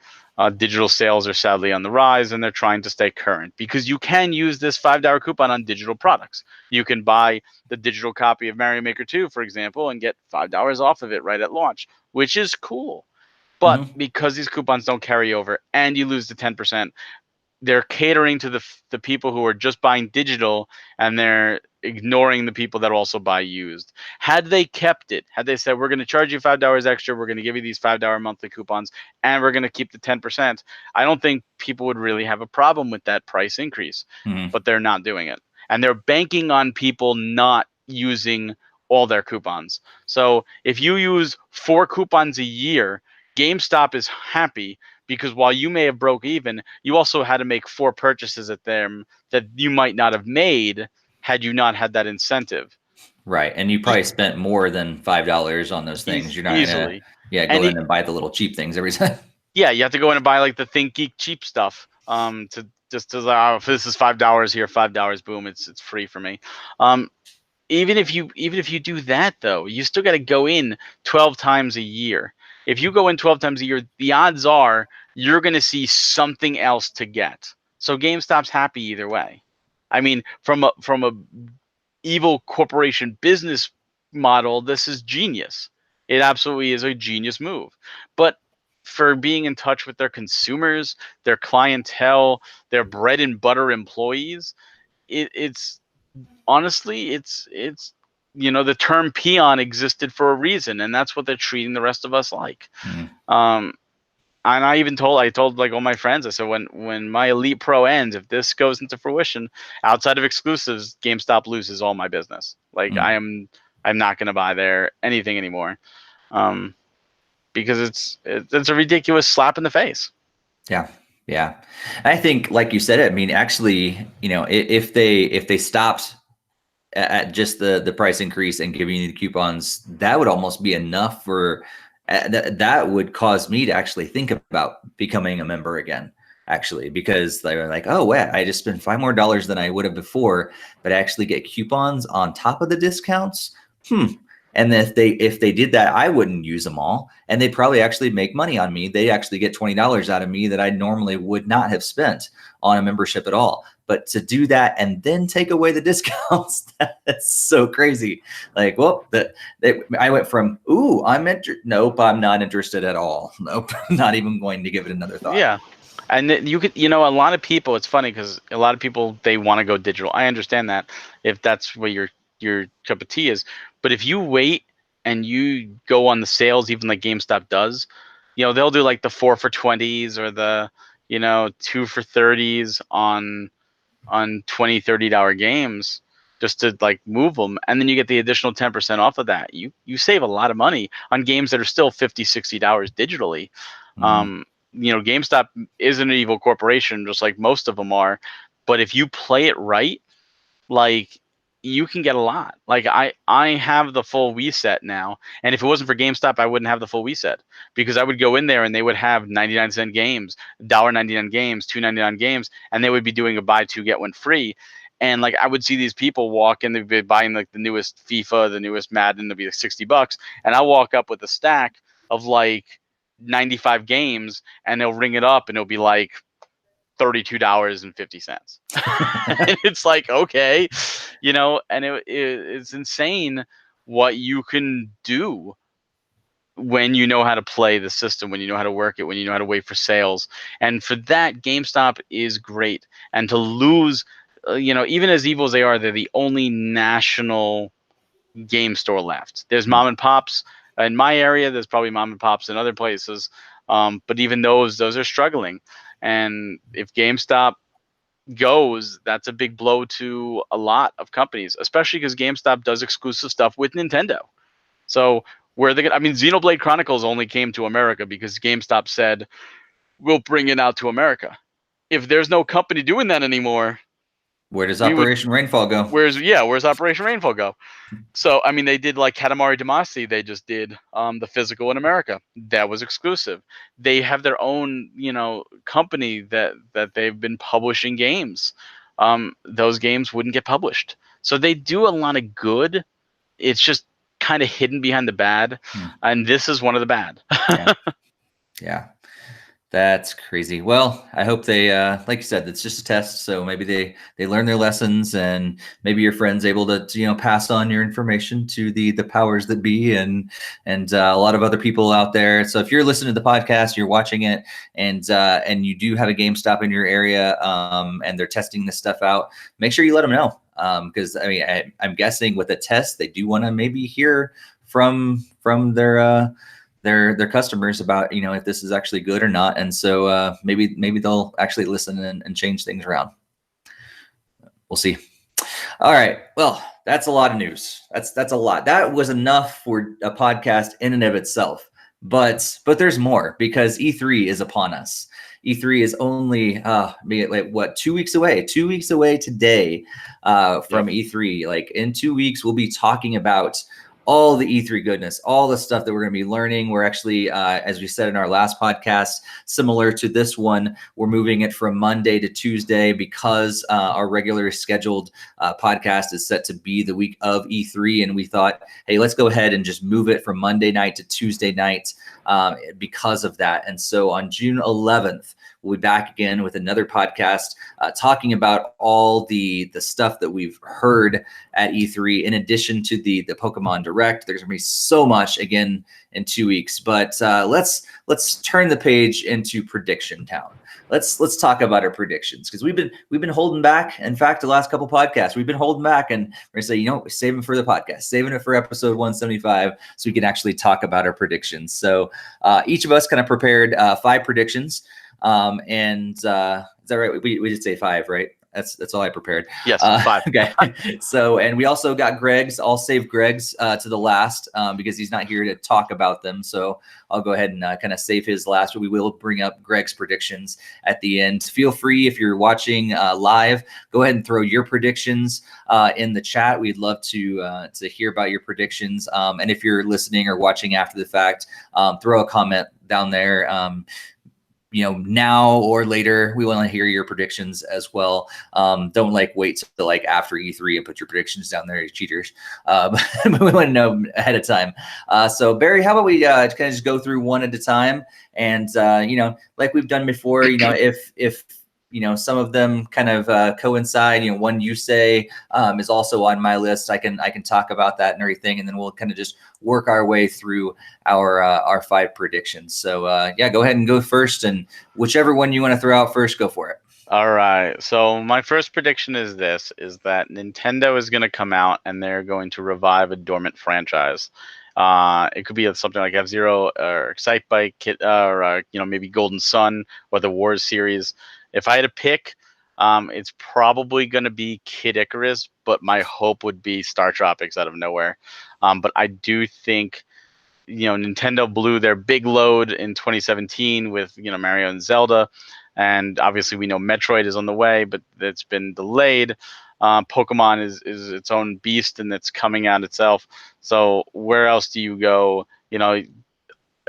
S2: digital sales are sadly on the rise, and they're trying to stay current because you can use this $5 coupon on digital products. You can buy the digital copy of Mario Maker 2, for example, and get $5 off of it right at launch, which is cool. But
S1: Hmm.
S2: because these coupons don't carry over and you lose the 10%, they're catering to the people who are just buying digital, and they're ignoring the people that also buy used. Had they kept it, had they said we're going to charge you $5 extra, we're going to give you these $5 monthly coupons, and we're going to keep the 10%, I don't think people would really have a problem with that price increase.
S1: Hmm.
S2: But they're not doing it, and they're banking on people not using all their coupons. So if you use 4 coupons a year, GameStop is happy because while you may have broke even, you also had to make 4 purchases at them that you might not have made had you not had that incentive.
S1: Right. And you
S2: E-
S1: probably spent more than $5 on those things. You're not gonna,
S2: Easily.
S1: yeah, go
S2: And
S1: in and buy the little cheap things every time.
S2: yeah, you have to go in and buy like the Think Geek cheap stuff. To just to if this is $5 here, $5, boom, it's free for me. Um, even if you do that though, you still got to go in 12 times a year. If you go in 12 times a year, the odds are you're going to see something else to get. So GameStop's happy either way. I mean, from a evil corporation business model, this is genius. It absolutely is a genius move. But for being in touch with their consumers, their clientele, their bread and butter employees, it's honestly, it's the term peon existed for a reason, and that's what they're treating the rest of us like.
S1: Hmm.
S2: Um, and I told like all my friends, I said when my Elite Pro ends, if this goes into fruition, outside of exclusives, GameStop loses all my business. Like
S1: Hmm.
S2: I'm not gonna buy there anything anymore, um, because it's a ridiculous slap in the face.
S1: Yeah. Yeah. I think, like you said, I mean, actually, if they stopped at just the price increase and giving you the coupons, that would almost be enough for that would cause me to actually think about becoming a member again. Actually, because they were like, oh, well, I just spent $5 more than I would have before, but I actually get coupons on top of the discounts. And then if they did that, I wouldn't use them all, and they probably actually make money on me. They actually get $20 out of me that I normally would not have spent on a membership at all. But to do that and then take away the discounts, that's so crazy. Like, well, I went from, ooh, I'm interested. Nope, I'm not interested at all. Nope, not even going to give it another thought.
S2: Yeah. And you could, a lot of people, it's funny because a lot of people, they want to go digital. I understand that if that's what your cup of tea is. But if you wait and you go on the sales, even like GameStop does, they'll do like the 4 for 20s or the, 2 for 30s on on 20, $30 games just to like move them, and then you get the additional 10% off of that. You save a lot of money on games that are still $50, $60 digitally.
S1: Mhm.
S2: GameStop is an evil corporation, just like most of them are. But if you play it right, like you can get a lot. Like I have the full Wii set now, and if it wasn't for GameStop, I wouldn't have the full Wii set, because I would go in there and they would have 99-cent games, $1.99 games, $2.99 games, and they would be doing a buy two get one free. And like I would see these people walk in, they'd be buying like the newest FIFA, the newest Madden, it'd be like $60, and I walk up with a stack of like 95 games, and they'll ring it up and it'll be like $32.50. And it's like, okay, and it's insane what you can do when you know how to play the system, when you know how to work it, when you know how to wait for sales. And for that, GameStop is great. And to lose, even as evil as they are, they're the only national game store left. There's mom and pops in my area. There's probably mom and pops in other places. But even those are struggling. And if GameStop goes, that's a big blow to a lot of companies, especially because GameStop does exclusive stuff with Nintendo. So where they, I mean, Xenoblade Chronicles only came to America because GameStop said we'll bring it out to America. If there's no company doing that anymore,
S1: Where does
S2: we would.
S1: Operation Rainfall go?
S2: Where's Operation Rainfall go? So I mean, they did like Katamari Damacy. They just did the physical in America. That was exclusive. They have their own company that they've been publishing games. Those games wouldn't get published. So they do a lot of good. It's just kind of hidden behind the bad, and this is one of the bad.
S1: Yeah. Yeah. That's crazy. Well, I hope they, like you said, it's just a test. So maybe they learn their lessons, and maybe your friend's able to pass on your information to the powers that be, and a lot of other people out there. So if you're listening to the podcast, you're watching it, and you do have a GameStop in your area, and they're testing this stuff out, make sure you let them know. Because I mean, I'm guessing with a test, they do want to maybe hear from their customers about if this is actually good or not, and so maybe they'll actually listen and change things around. We'll see. All right, well, that's a lot of news. That's a lot. That was enough for a podcast in and of itself, but there's more, because E3 is upon us. E3 is only like what, 2 weeks away. 2 weeks away today from E3. Like in 2 weeks, we'll be talking about all the E3 goodness, all the stuff that we're going to be learning. We're actually, as we said in our last podcast, similar to this one, we're moving it from Monday to Tuesday because our regularly scheduled podcast is set to be the week of E3. And we thought, hey, let's go ahead and just move it from Monday night to Tuesday night because of that. And so on June 11th, we'll be back again with another podcast talking about all the stuff that we've heard at E3, in addition to the Pokemon Direct. There's gonna be so much again in 2 weeks, but let's turn the page into Prediction Town. Let's talk about our predictions, because we've been holding back. In fact, the last couple podcasts we've been holding back, and we're gonna say, save them for the podcast, saving it for episode 175, so we can actually talk about our predictions. So each of us kind of prepared 5 predictions. And is that right? We did say 5, right? That's all I prepared.
S2: Yes, 5.
S1: Okay. So, and we also got Greg's. I'll save Greg's to the last because he's not here to talk about them. So I'll go ahead and kind of save his last, but we will bring up Greg's predictions at the end. Feel free, if you're watching live, go ahead and throw your predictions in the chat. We'd love to hear about your predictions. And if you're listening or watching after the fact, throw a comment down there. Now or later, we want to hear your predictions as well. Don't wait till after E3 and put your predictions down there, you cheaters. But we want to know ahead of time. So Barry, how about we kind of just go through one at a time, and like we've done before, if some of them kind of coincide. One you say is also on my list. I can talk about that and everything, and then we'll kind of just work our way through our 5 predictions. So go ahead and go first, and whichever one you want to throw out first, go for it.
S2: All right. So my first prediction is that Nintendo is going to come out and they're going to revive a dormant franchise. It could be something like F-Zero or Excitebike, or maybe Golden Sun or the Wars series. If I had to pick, It's probably going to be Kid Icarus, but my hope would be Star Tropics out of nowhere. But I do think, Nintendo blew their big load in 2017 with, Mario and Zelda. And obviously we know Metroid is on the way, but it's been delayed. Pokemon is its own beast, and it's coming out itself. So where else do you go?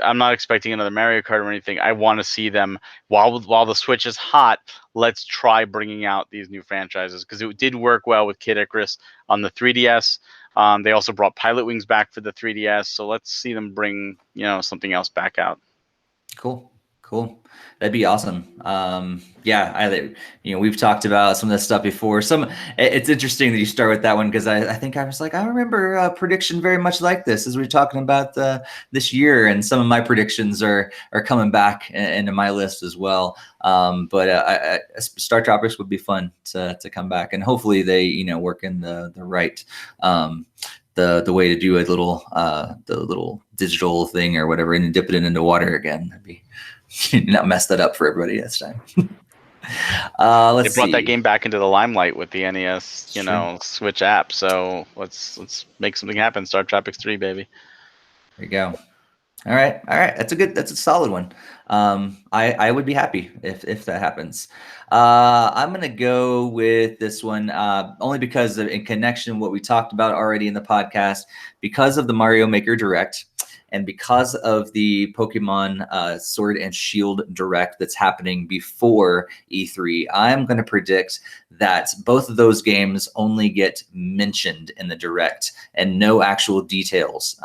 S2: I'm not expecting another Mario Kart or anything. I want to see them while the Switch is hot. Let's try bringing out these new franchises, because it did work well with Kid Icarus on the 3DS. They also brought Pilot Wings back for the 3DS, so let's see them bring something else back out.
S1: Cool. That'd be awesome. Yeah, we've talked about some of this stuff before. It's interesting that you start with that one, because I think I was like, I remember a prediction very much like this as we were talking about this year, and some of my predictions are coming back into my list as well. But Star Tropics would be fun to come back, and hopefully they work in the right the way to do a little the little digital thing or whatever, and dip it into water again. That'd be not mess that up for everybody this time. Let's
S2: They brought
S1: see.
S2: that game back into the limelight with the NES,
S1: Sure.
S2: Switch app. So let's make something happen. Star Tropics 3, baby.
S1: There you go. All right. That's a solid one. I would be happy if that happens. I'm gonna go with this one only because in connection with what we talked about already in the podcast, because of the Mario Maker Direct, and because of the Pokemon Sword and Shield Direct that's happening before E3. I'm going to predict that both of those games only get mentioned in the Direct and no actual details.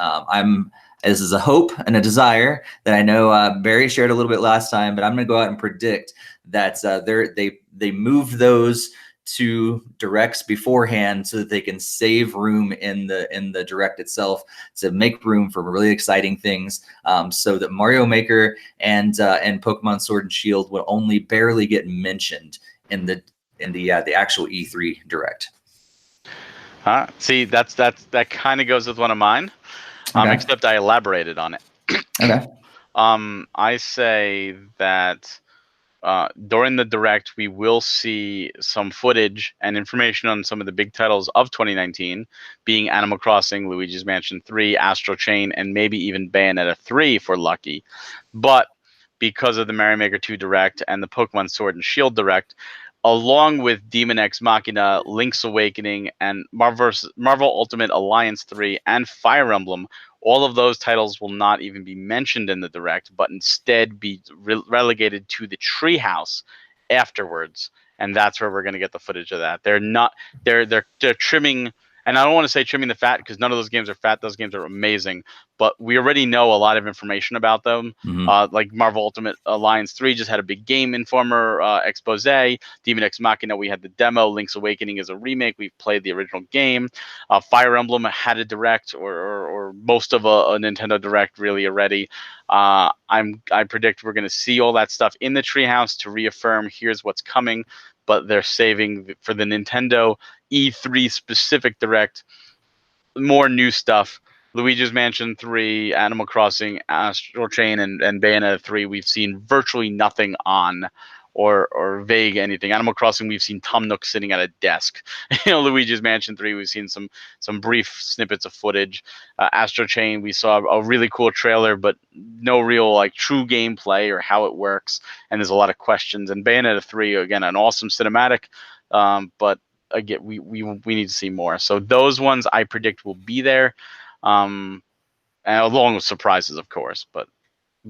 S1: This is a hope and a desire that I know Barry shared a little bit last time, but I'm going to go out and predict that they moved those to directs beforehand so that they can save room in the direct itself to make room for really exciting things, so that Mario Maker and Pokemon Sword and Shield will only barely get mentioned in the actual E3 direct.
S2: See, that kind of goes with one of mine.
S1: Okay.
S2: Except I elaborated on it.
S1: Okay.
S2: I say that during the Direct, we will see some footage and information on some of the big titles of 2019, being Animal Crossing, Luigi's Mansion 3, Astro Chain, and maybe even Bayonetta 3 if we're lucky. But because of the Mario Maker 2 Direct and the Pokemon Sword and Shield Direct, along with Demon X Machina, Link's Awakening, and Marvel Ultimate Alliance 3, and Fire Emblem, all of those titles will not even be mentioned in the Direct, but instead be relegated to the Treehouse afterwards, and that's where we're going to get the footage of that. They're trimming, and I don't want to say trimming the fat, because none of those games are fat. Those games are amazing, but we already know a lot of information about them.
S1: Mm-hmm.
S2: Like Marvel Ultimate Alliance 3 just had a big Game Informer expose. Demon X Machina, we had the demo. Link's Awakening is a remake. We've played the original game. Fire Emblem had a direct, or most of a Nintendo Direct really already. I predict we're going to see all that stuff in the Treehouse to reaffirm here's what's coming, but they're saving for the Nintendo E3 specific Direct more new stuff. Luigi's Mansion 3, Animal Crossing, Astral Chain, and Bayonetta 3, we've seen virtually nothing on, or vague anything. Animal Crossing, we've seen Tom Nook sitting at a desk. Luigi's Mansion 3, we've seen some brief snippets of footage. Astro Chain, we saw a really cool trailer, but no real true gameplay or how it works, and there's a lot of questions. And Bayonetta 3, again, an awesome cinematic, but again, we need to see more. So those ones I predict will be there, and along with surprises, of course, but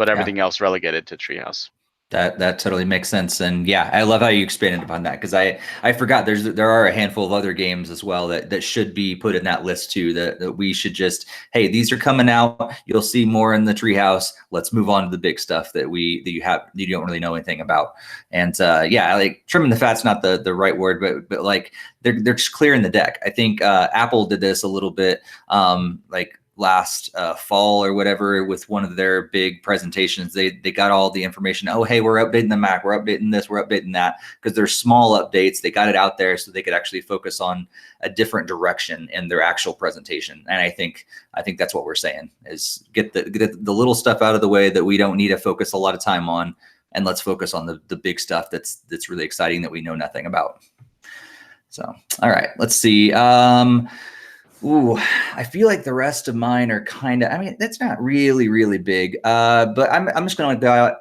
S2: everything else relegated to Treehouse.
S1: That totally makes sense, and yeah, I love how you expanded upon that, because I forgot there are a handful of other games as well that should be put in that list too. That we should just, hey, these are coming out. You'll see more in the Treehouse. Let's move on to the big stuff that you don't really know anything about. And yeah, like trimming the fat's not the right word, but like they're just clearing the deck. I think Apple did this a little bit, like last fall or whatever, with one of their big presentations. They got all the information. Oh, hey, we're updating the Mac, we're updating this, we're updating that, because they're small updates. They got it out there so they could actually focus on a different direction in their actual presentation. And I think that's what we're saying, is get the little stuff out of the way that we don't need to focus a lot of time on, and let's focus on the big stuff that's really exciting that we know nothing about. So, all right, let's see. Ooh, I feel like the rest of mine are kind of, I mean, that's not really big, but I'm just going to go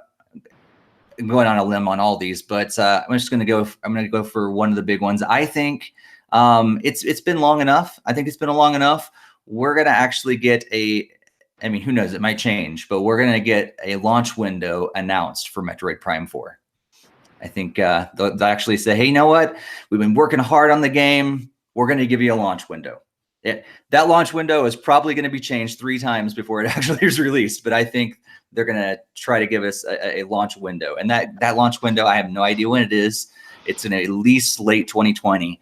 S1: going on a limb on all these, but I'm just going to go for one of the big ones. I think it's been long enough. I think it's been long enough. We're going to actually get I mean, who knows? It might change, but we're going to get a launch window announced for Metroid Prime 4. I think they'll actually say, hey, you know what? We've been working hard on the game. We're going to give you a launch window. That launch window is probably going to be changed 3 times before it actually is released, but I think they're going to try to give us a launch window. And that launch window, I have no idea when it is. It's in at least late 2020,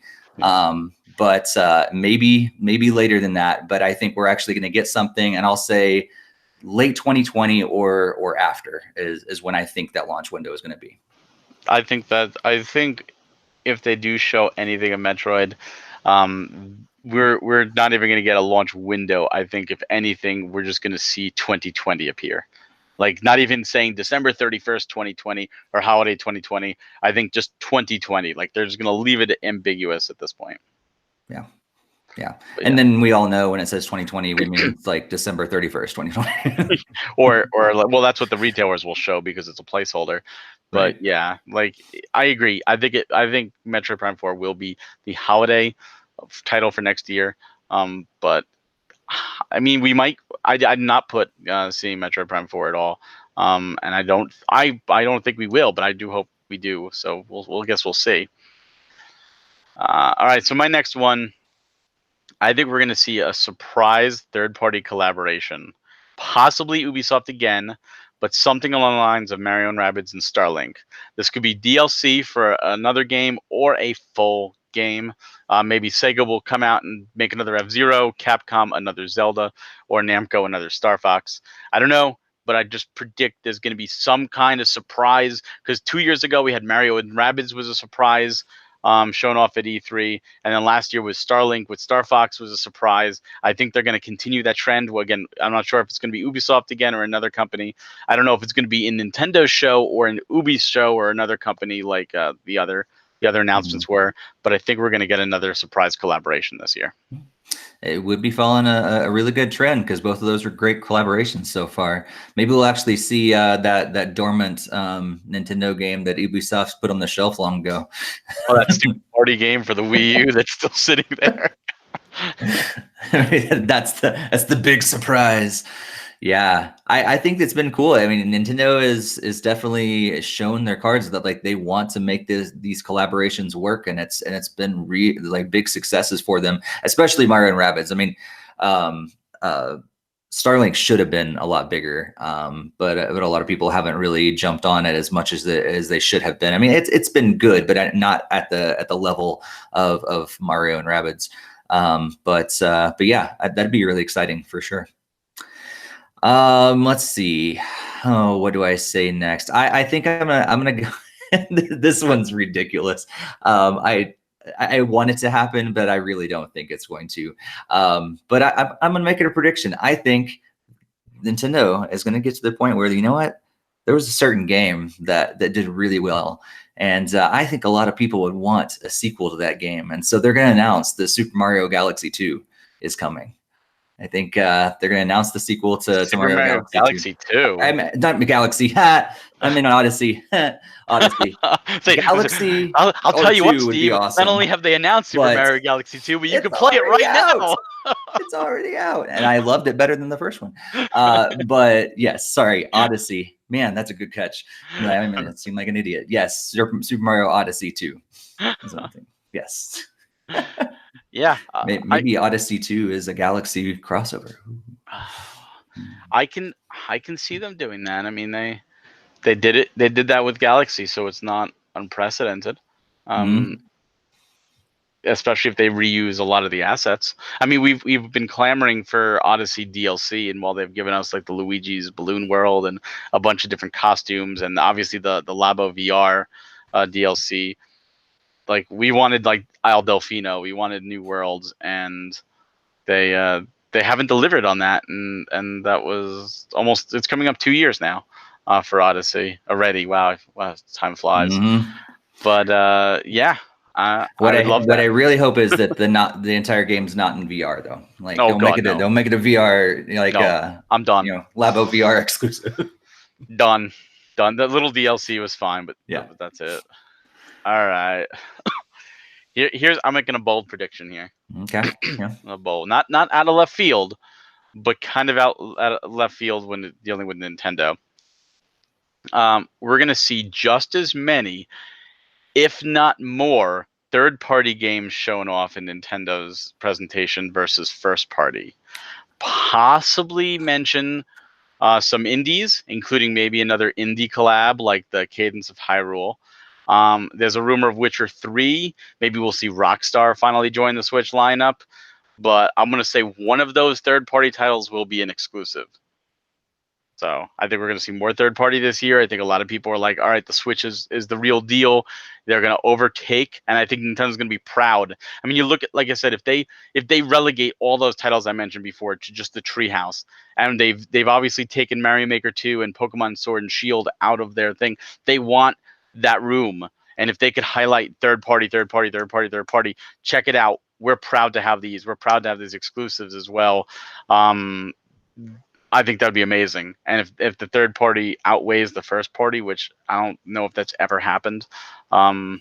S1: but maybe later than that. But I think we're actually going to get something, and I'll say late 2020 or after is when I think that launch window is going to be.
S2: I think if they do show anything of Metroid, we're not even going to get a launch window. I think if anything, we're just going to see 2020 appear. Like, not even saying December 31st, 2020 or holiday 2020. I think just 2020. Like, they're just going to leave it ambiguous at this point.
S1: Yeah. And then we all know when it says 2020, we mean like December 31st, 2020.
S2: or well, that's what the retailers will show because it's a placeholder. But
S1: right.
S2: Yeah, like, I agree. I think Metroid Prime 4 will be the holiday title for next year. But I mean, we might. I'd not put seeing Metroid Prime 4 at all. And I don't think we will, but I do hope we do. So we'll guess we'll see. All right. So my next one, I think we're going to see a surprise third-party collaboration, possibly Ubisoft again, but something along the lines of Mario and Rabbids and Starlink. This could be DLC for another game or a full game. Maybe Sega will come out and make another F-Zero, Capcom another Zelda, or Namco another Star Fox. I don't know, but I just predict there's going to be some kind of surprise, because 2 years ago we had Mario and Rabbids was a surprise, shown off at E3, and then last year was Starlink with Star Fox was a surprise. I think they're going to continue that trend. Well, again, I'm not sure if it's going to be Ubisoft again or another company. I don't know if it's going to be in Nintendo's show or an Ubi's show or another company like the other announcements were, but I think we're going to get another surprise collaboration this year.
S1: It would be following a really good trend, because both of those are great collaborations so far. Maybe we'll actually see that dormant Nintendo game that Ubisoft's put on the shelf long ago.
S2: Oh, that stupid party game for the Wii U that's still sitting there.
S1: That's the big surprise. Yeah, I think it's been cool. I mean, Nintendo is definitely shown their cards that like they want to make these collaborations work, and it's been like big successes for them, especially Mario and Rabbids. I mean, Starlink should have been a lot bigger, but a lot of people haven't really jumped on it as much as they should have been. I mean, it's been good, but not at the level of Mario and Rabbids. But yeah, that'd be really exciting for sure. Let's see. Oh, what do I say next? I think I'm gonna go. This one's ridiculous. I want it to happen, but I really don't think it's going to. But I'm gonna make it a prediction. I think Nintendo is gonna get to the point where, you know what, there was a certain game that did really well, and I think a lot of people would want a sequel to that game, and so they're gonna announce the Super Mario Galaxy 2 is coming. I think they're going to announce the sequel to Mario
S2: Galaxy 2.
S1: I'm not Galaxy. I'm in Odyssey. Odyssey. Galaxy.
S2: I'll tell you what, Steve.
S1: Awesome.
S2: Not only have they announced Super Mario Galaxy 2, but you can play it right now.
S1: It's already out, and I loved it better than the first one. But yes, sorry, Odyssey. Man, that's a good catch. I mean, it seemed like an idiot. Yes, Super Mario Odyssey 2. Something. Yes.
S2: Yeah,
S1: maybe Odyssey 2 is a Galaxy crossover.
S2: I can see them doing that. I mean, they did it. They did that with Galaxy, so it's not unprecedented. Especially if they reuse a lot of the assets. I mean, we've been clamoring for Odyssey DLC, and while they've given us like the Luigi's Balloon World and a bunch of different costumes, and obviously the Labo VR DLC. Like, we wanted like Isle Delfino, we wanted new worlds, and they haven't delivered on that, and that was it's coming up 2 years now. for Odyssey already. Wow, time flies.
S1: Mm-hmm.
S2: But yeah, I would love
S1: What I
S2: that.
S1: really hope is that the entire game's not in VR though. Like
S2: Oh God, no,
S1: don't make it a VR
S2: no, I'm done.
S1: Labo VR exclusive.
S2: Done. The little DLC was fine, but,
S1: Yeah.
S2: but that's it. All right. Here's I'm making a bold prediction here.
S1: Okay. Yeah.
S2: A bold, not out of left field, but kind of out of left field when dealing with Nintendo. We're gonna see just as many, if not more, third-party games shown off in Nintendo's presentation versus first-party. Possibly mention some indies, including maybe another indie collab like the Cadence of Hyrule. There's a rumor of Witcher 3. Maybe we'll see Rockstar finally join the Switch lineup. But I'm going to say one of those third-party titles will be an exclusive. So I think we're going to see more third-party this year. I think a lot of people are like, all right, the Switch is the real deal. They're going to overtake, and I think Nintendo's going to be proud. I mean, you look at, like I said, if they relegate all those titles I mentioned before to just the Treehouse, and they've obviously taken Mario Maker 2 and Pokemon Sword and Shield out of their thing. They want that room, and if they could highlight third-party, check it out. We're proud to have these. We're proud to have these exclusives as well. I think that'd be amazing. And if the third party outweighs the first party, which I don't know if that's ever happened, I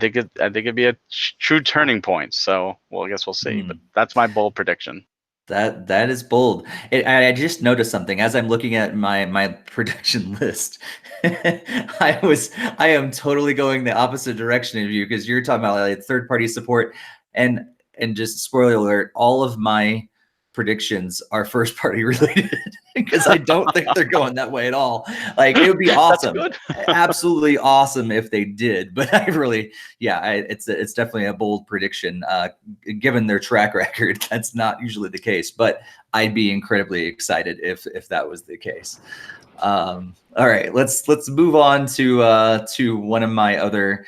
S2: think it'd be a true turning point. So, well, I guess we'll see. But that's my bold prediction.
S1: That is bold. I just noticed something as I'm looking at my prediction list. I am totally going the opposite direction of you because you're talking about like third party support and just spoiler alert, all of my predictions are first party related because I don't think they're going that way at all. Like it would be awesome, absolutely awesome if they did. But I really, it's definitely a bold prediction. Given their track record, that's not usually the case. But I'd be incredibly excited if that was the case. All right, let's move on to one of my other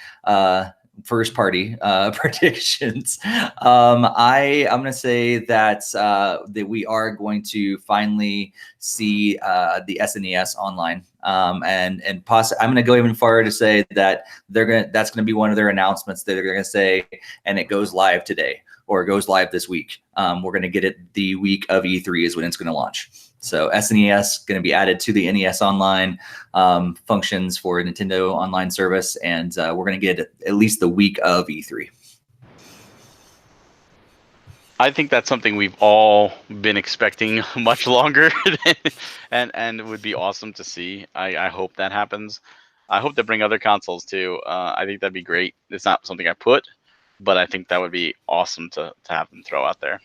S1: first party predictions. I'm going to say that we are going to finally see the SNES online. I'm going to go even farther to say that that's going to be one of their announcements that they're going to say, and it goes live today or it goes live this week. We're going to get it the week of E3 is when it's going to launch. So SNES going to be added to the NES Online functions for Nintendo Online service, and we're going to get it at least the week of E3.
S2: I think that's something we've all been expecting much longer, and it would be awesome to see. I hope that happens. I hope they bring other consoles too. I think that'd be great. It's not something I put, but I think that would be awesome to have them throw out there.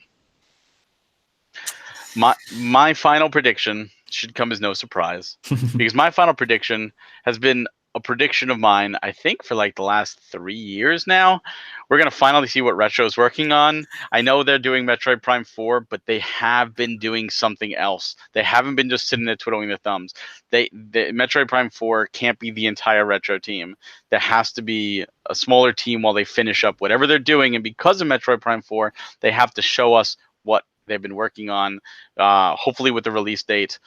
S2: My final prediction should come as no surprise because my final prediction has been a prediction of mine, I think, for like the last 3 years now. We're going to finally see what Retro is working on. I know they're doing Metroid Prime 4, but they have been doing something else. They haven't been just sitting there twiddling their thumbs. The Metroid Prime 4 can't be the entire Retro team. There has to be a smaller team while they finish up whatever they're doing. And because of Metroid Prime 4, they have to show us what they've been working on, hopefully with the release date.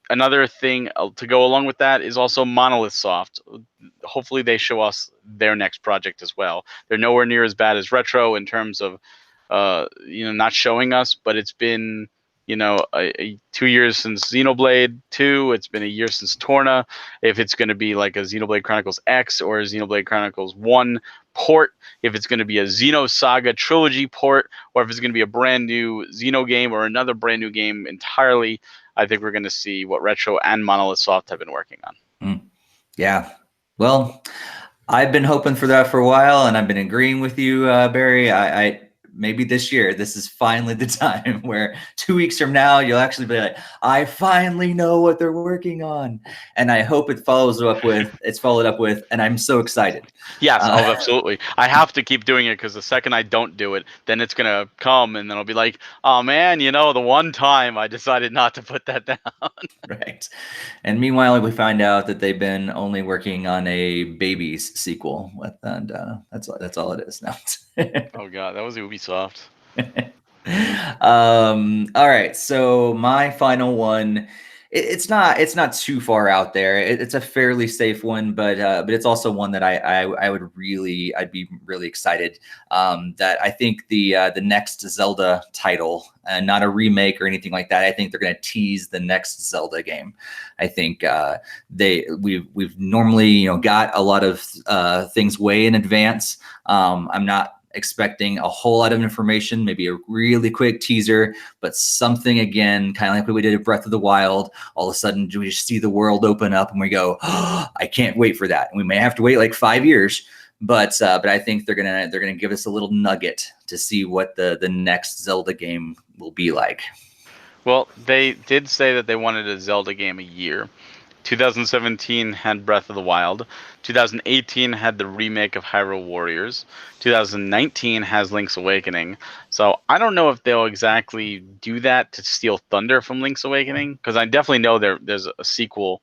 S2: Another thing to go along with that is also Monolith Soft. Hopefully they show us their next project as well. They're nowhere near as bad as Retro in terms of not showing us, but it's been 2 years since Xenoblade 2. It's been a year since Torna. If it's going to be like a Xenoblade Chronicles X or a Xenoblade Chronicles 1 port, if it's going to be a Xenosaga trilogy port, or if it's going to be a brand new Xeno game or another brand new game entirely, I think we're going to see what Retro and Monolith Soft have been working on.
S1: Yeah. Well, I've been hoping for that for a while, and I've been agreeing with you, Barry. I maybe this year, this is finally the time where 2 weeks from now, you'll actually be like, I finally know what they're working on. And I hope it's followed up with, and I'm so excited.
S2: Yes, absolutely. I have to keep doing it because the second I don't do it, then it's going to come and then I'll be like, oh man, the one time I decided not to put that down.
S1: Right. And meanwhile, we find out that they've been only working on a Babies sequel, and that's all it is now.
S2: Oh god, that was Ubisoft.
S1: All right, so my final one it's not too far out there. It's a fairly safe one, but it's also one that I'd be really excited. That I think the next Zelda title, not a remake or anything like that. I think they're going to tease the next Zelda game. I think we've normally got a lot of things way in advance. I'm not expecting a whole lot of information, maybe a really quick teaser, but something again, kind of like what we did at Breath of the Wild. All of a sudden, we just see the world open up, and we go, oh, "I can't wait for that." And we may have to wait like 5 years, but I think they're gonna give us a little nugget to see what the next Zelda game will be like.
S2: Well, they did say that they wanted a Zelda game a year. 2017 had Breath of the Wild. 2018 had the remake of Hyrule Warriors. 2019 has Link's Awakening. So I don't know if they'll exactly do that to steal thunder from Link's Awakening, because I definitely know there's a sequel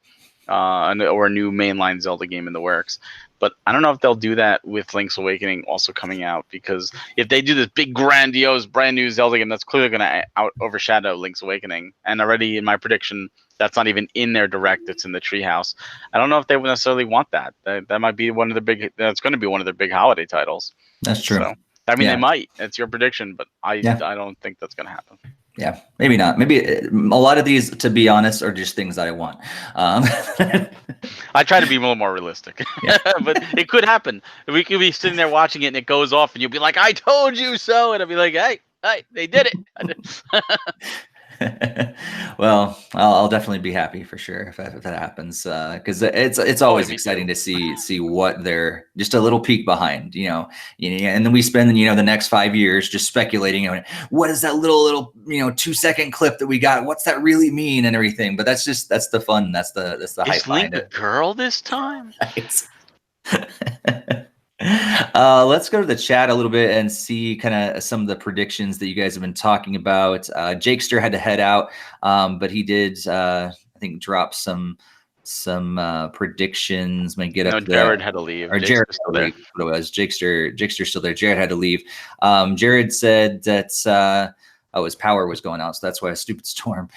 S2: or a new mainline Zelda game in the works. But I don't know if they'll do that with Link's Awakening also coming out, because if they do this big, grandiose, brand new Zelda game, that's clearly going to overshadow Link's Awakening. And already in my prediction, that's not even in their direct; it's in the treehouse. I don't know if they would necessarily want that. That might be one of the big. That's going to be one of their big holiday titles.
S1: That's true.
S2: So, I mean,
S1: Yeah.
S2: they might. It's your prediction, but I don't think that's going to happen.
S1: Yeah, maybe not. Maybe a lot of these, to be honest, are just things that I want.
S2: I try to be a little more realistic,
S1: Yeah.
S2: but it could happen. We could be sitting there watching it, and it goes off, and you'll be like, "I told you so," and I'll be like, "Hey, they did it."
S1: Well, I'll definitely be happy for sure if that happens, because it's always exciting to see what they're just a little peek behind, and then we spend the next 5 years just speculating on what is that little 2-second clip that we got, what's that really mean and everything. But that's the fun, that's the hype
S2: Is Link
S1: behind
S2: a girl this time?
S1: Let's go to the chat a little bit and see kind of some of the predictions that you guys have been talking about. Jakester had to head out, but he did, I think, drop some predictions. Let me get up.
S2: Jared had to leave.
S1: Or Jared still there. What it was. Jakester's still there. Jared had to leave. Jared said that his power was going out, so that's why a stupid storm.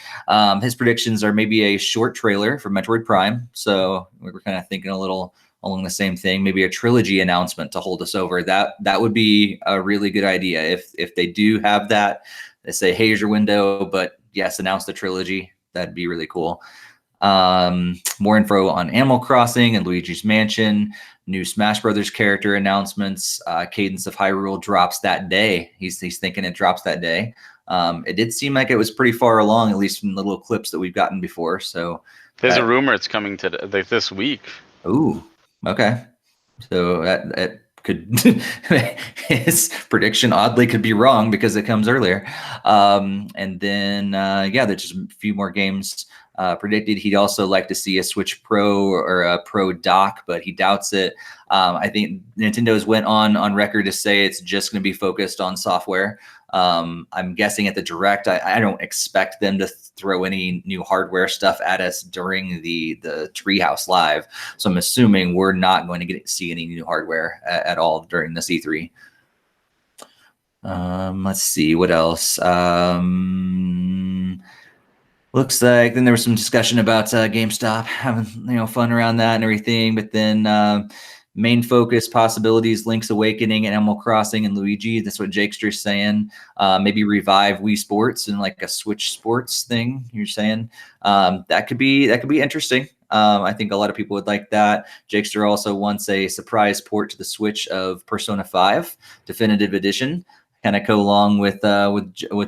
S1: His predictions are maybe a short trailer for Metroid Prime. So we're kind of thinking a little along the same thing, maybe a trilogy announcement to hold us over. That would be a really good idea. If they do have that, they say, hey, here's your window, but yes, announce the trilogy. That'd be really cool. More info on Animal Crossing and Luigi's Mansion, new Smash Brothers character announcements. Cadence of Hyrule drops that day. He's thinking it drops that day. It did seem like it was pretty far along, at least from the little clips that we've gotten before. So
S2: there's a rumor it's coming this week.
S1: Ooh. Okay, so that could his prediction oddly could be wrong because it comes earlier. And then there's just a few more games predicted. He'd also like to see a Switch Pro or a Pro dock, but he doubts it. I think Nintendo's went on record to say it's just going to be focused on software. I'm guessing at the Direct, I don't expect them to throw any new hardware stuff at us during the Treehouse Live. So I'm assuming we're not going to see any new hardware at all during this E3. Let's see what else. Looks like then there was some discussion about GameStop having fun around that and everything, but then main focus possibilities, Link's Awakening and Animal Crossing and Luigi. That's what Jakester's saying. Maybe revive Wii Sports and like a Switch Sports thing. You're saying that could be interesting. I think a lot of people would like that. Jakester also wants a surprise port to the Switch of Persona 5 Definitive Edition, kind of go along with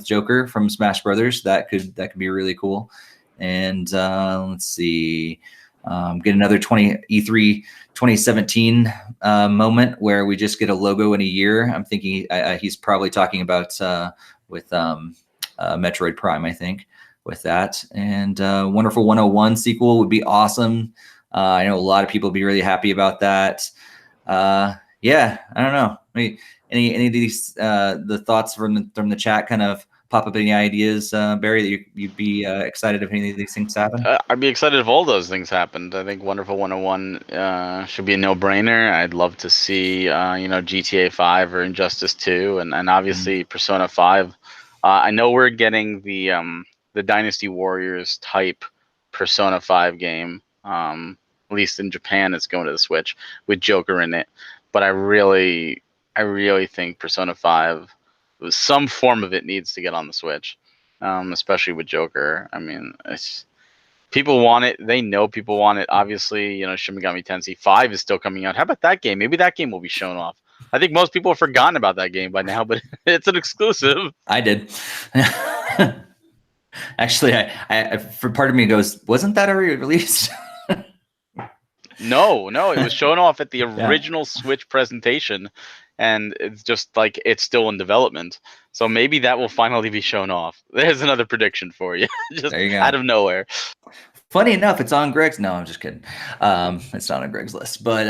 S1: Joker from Smash Brothers. That could be really cool. And let's see, get another E3 2017 moment where we just get a logo in a year. I'm thinking he's probably talking about with Metroid Prime, I think, with that. And Wonderful 101 sequel would be awesome. I know a lot of people would be really happy about that. I don't know. Any of these the thoughts from the chat kind of pop up any ideas, Barry, that you'd be excited if any of these things happen?
S2: I'd be excited if all those things happened. I think Wonderful 101 should be a no-brainer. I'd love to see GTA 5 or Injustice 2, and obviously Persona 5. I know we're getting the Dynasty Warriors type Persona 5 game. At least in Japan, it's going to the Switch with Joker in it. But I really think Persona 5, some form of it needs to get on the Switch, especially with Joker. I mean, people want it. They know people want it. Obviously, Shin Megami Tensei 5 is still coming out. How about that game? Maybe that game will be shown off. I think most people have forgotten about that game by now, but it's an exclusive.
S1: I did. Actually, I for part of me goes, wasn't that already released?
S2: No, it was shown off at the original Switch presentation, and it's just like it's still in development. So maybe that will finally be shown off. There's another prediction for you, just
S1: there you go.
S2: out of nowhere.
S1: Funny enough, it's on Greg's. No, I'm just kidding. It's not on Greg's list, but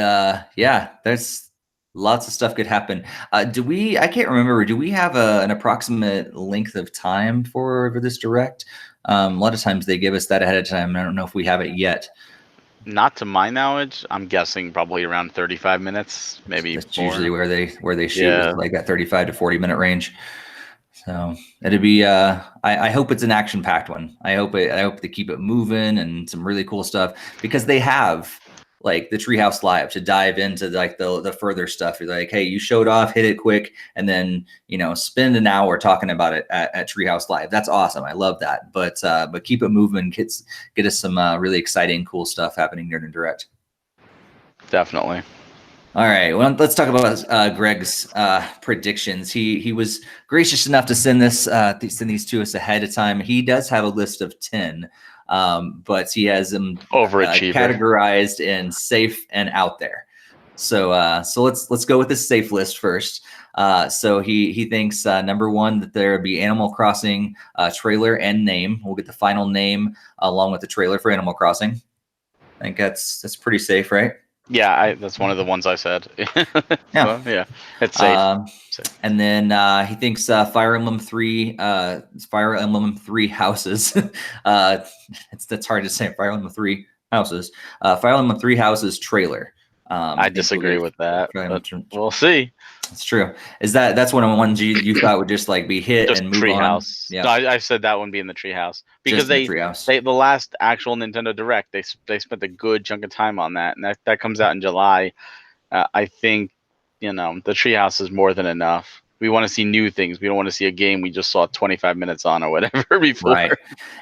S1: yeah, there's lots of stuff could happen. I can't remember. Do we have an approximate length of time for this direct? A lot of times they give us that ahead of time. I don't know if we have it yet.
S2: Not to my knowledge. I'm guessing probably around 35 minutes, maybe.
S1: That's
S2: more.
S1: usually where they shoot, like that 35 to 40 minute range. So it'd be. I hope it's an action-packed one. I hope they keep it moving and some really cool stuff, because they have like the Treehouse Live to dive into like the further stuff. You're like, hey, you showed off, hit it quick, and then spend an hour talking about it at Treehouse Live. That's awesome. I love that. But keep it moving. Get us some really exciting, cool stuff happening during the direct.
S2: Definitely.
S1: All right, well, let's talk about Greg's predictions. He was gracious enough to send these to us ahead of time. He does have a list of 10, but he has them categorized in safe and out there. So let's go with this safe list first. So he thinks number 1 that there would be Animal Crossing trailer and name. We'll get the final name along with the trailer for Animal Crossing. I think that's pretty safe, right?
S2: Yeah, that's one of the ones I said.
S1: Yeah,
S2: so, it's safe.
S1: And then he thinks Fire Emblem 3 Houses. That's hard to say. Fire Emblem 3 Houses. Fire Emblem 3 Houses trailer.
S2: I disagree with that. We'll see.
S1: It's true. That's one of the ones you thought would just like be hit
S2: just
S1: and move
S2: Treehouse.
S1: on. Yeah,
S2: no, I said that one be in the Treehouse because the last actual Nintendo Direct they spent a good chunk of time on that, and that comes out in July. I think the Treehouse is more than enough. We want to see new things. We don't want to see a game we just saw 25 minutes on or whatever before.
S1: Right.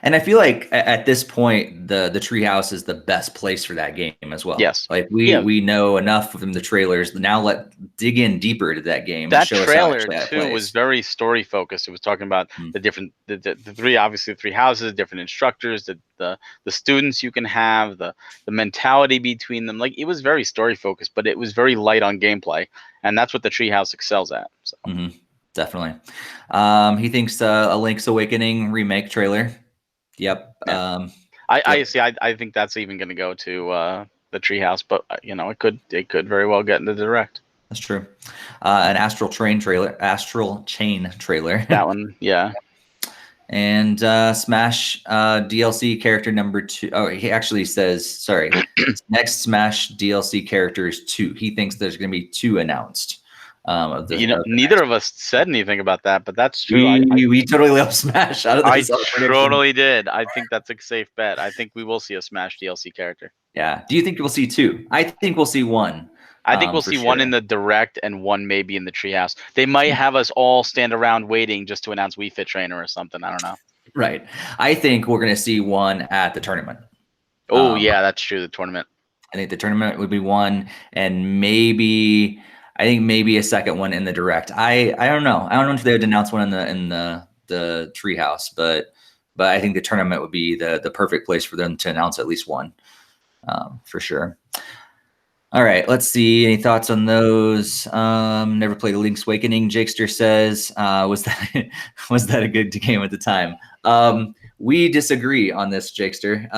S1: And I feel like at this point, the Treehouse is the best place for that game as well.
S2: Yes.
S1: Like we know enough from the trailers. Now dig in deeper to that game.
S2: That trailer too was very story focused. It was talking about the different the three houses, different instructors, the students you can have, the mentality between them. Like, it was very story focused, but it was very light on gameplay, and that's what the Treehouse excels at. So.
S1: Definitely. He thinks a Link's Awakening remake trailer. Yep.
S2: Yeah. I think that's even going to go to the Treehouse, but it could very well get into the Direct.
S1: That's true. An Astral Chain trailer. That
S2: one, yeah.
S1: And Smash DLC character number 2. Oh, he actually says, sorry, next Smash DLC character is 2. He thinks there's going to be 2 announced.
S2: Neither of us said anything about that, but that's true.
S1: We totally love Smash.
S2: I totally did. I think that's a safe bet. I think we will see a Smash DLC character.
S1: Yeah. Do you think we'll see 2? I think we'll see 1.
S2: I think we'll see one in the Direct and one maybe in the Treehouse. They might have us all stand around waiting just to announce Wii Fit Trainer or something. I don't know. Right.
S1: I think we're going to see 1 at the tournament.
S2: Oh, yeah, that's true. The tournament.
S1: I think the tournament would be 1, and maybe a second one in the Direct. I don't know. I don't know if they would announce one in the Treehouse, but I think the tournament would be the perfect place for them to announce at least 1, for sure. All right, let's see. Any thoughts on those? Never played a Link's Awakening. Jakester says, was that a good game at the time? We disagree on this, Jakester.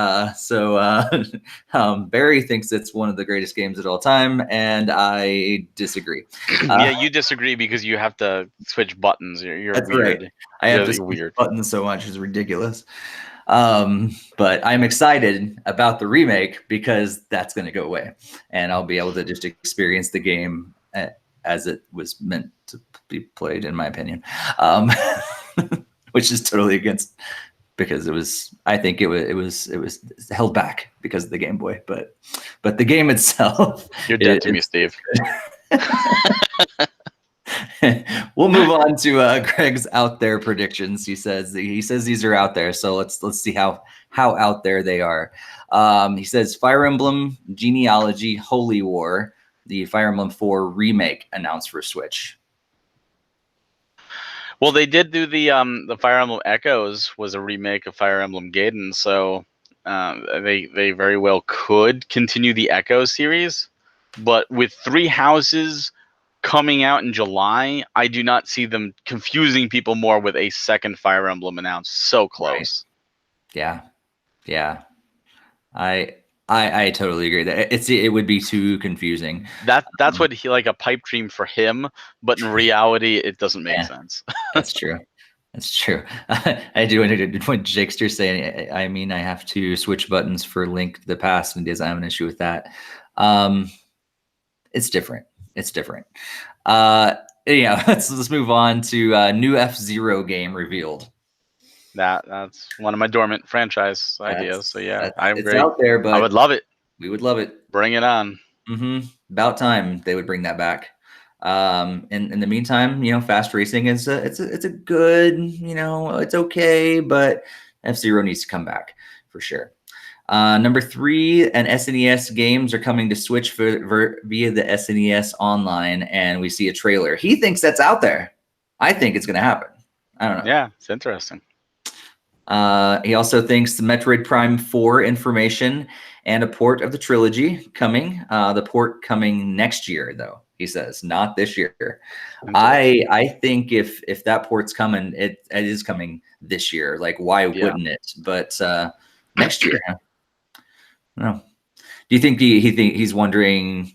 S1: Barry thinks it's one of the greatest games of all time, and I disagree.
S2: Yeah, you disagree because you have to switch buttons. You're
S1: that's
S2: weird.
S1: Right. I have to switch buttons so much. It's ridiculous. But I'm excited about the remake because that's going to go away, and I'll be able to just experience the game as it was meant to be played, in my opinion, which is totally against because I think it was held back because of the Game Boy, but the game itself,
S2: You're dead to me, Steve.
S1: We'll move on to Greg's out there predictions. He says these are out there, so let's see how out there they are. He says Fire Emblem Genealogy Holy War, the Fire Emblem 4 remake announced for Switch.
S2: Well, they did do the Fire Emblem Echoes was a remake of Fire Emblem Gaiden, so they very well could continue the Echo series, but with 3 houses coming out in July, I do not see them confusing people more with a second Fire Emblem announced so close.
S1: Right. Yeah. I totally agree that it would be too confusing.
S2: That's what he like a pipe dream for him, but in reality, it doesn't make sense.
S1: That's true. That's true. I do when Jakester's saying, I mean, I have to switch buttons for Link to the Past, and he doesn't have an issue with that. It's different. Yeah, let's move on to new F-Zero game revealed.
S2: That's one of my dormant franchise ideas. So yeah, I agree.
S1: It's out there, but
S2: I would love it.
S1: We would love it.
S2: Bring it on.
S1: About time they would bring that back. In the meantime, fast racing is it's a good, it's okay, but F-Zero needs to come back for sure. Number 3, and SNES games are coming to Switch via the SNES Online, and we see a trailer. He thinks that's out there. I think it's going to happen. I don't know.
S2: Yeah, it's interesting.
S1: He also thinks the Metroid Prime 4 information and a port of the trilogy coming. The port coming next year, though, he says, not this year. I think if that port's coming, it is coming this year. Like, why wouldn't it? But next year, no. Do you think he's wondering,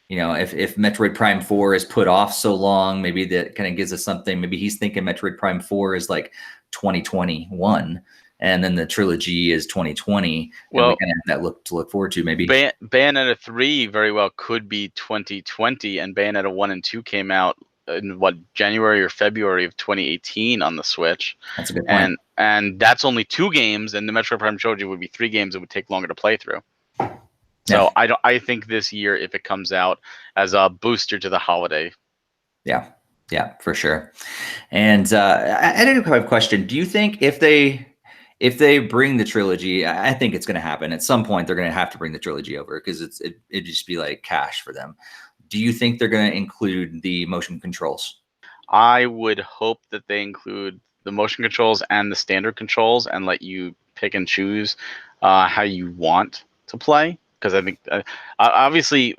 S1: if Metroid Prime 4 is put off so long, maybe that kind of gives us something. Maybe he's thinking Metroid Prime 4 is like 2021, and then the trilogy is 2020.
S2: Well,
S1: and we kind of have that to look forward to. Maybe
S2: Bayonetta 3 very well could be 2020, and Bayonetta 1 and 2 came out in January or February of 2018 on the Switch.
S1: That's a good point.
S2: And that's only 2 games, and the Metroid Prime trilogy would be 3 games that would take longer to play through. So yeah. I think this year, if it comes out as a booster to the holiday.
S1: Yeah, for sure. And I do have a question. Do you think if they bring the trilogy, I think it's going to happen at some point, they're going to have to bring the trilogy over because it'd just be like cash for them. Do you think they're going to include the motion controls?
S2: I would hope that they include the motion controls and the standard controls and let you pick and choose how you want to play. Because I think, obviously,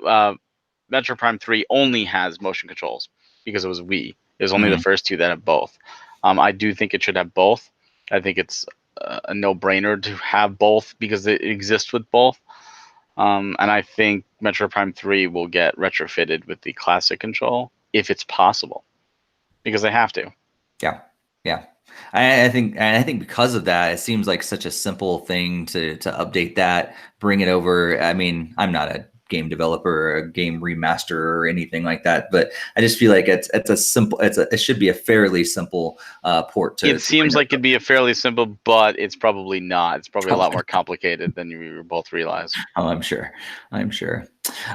S2: Metroid Prime 3 only has motion controls because it was Wii. It was only the first 2 that have both. I do think it should have both. I think it's a no-brainer to have both because it exists with both. And I think Metroid Prime 3 will get retrofitted with the classic control if it's possible, because they have to.
S1: Yeah. I think because of that, it seems like such a simple thing to update that, bring it over. I mean, I'm not a game developer or a game remaster or anything like that, but I just feel like it should be a fairly simple port to.
S2: It seems like it'd be a fairly simple, but it's probably not. It's probably a lot more complicated than you both realize.
S1: Oh, I'm sure.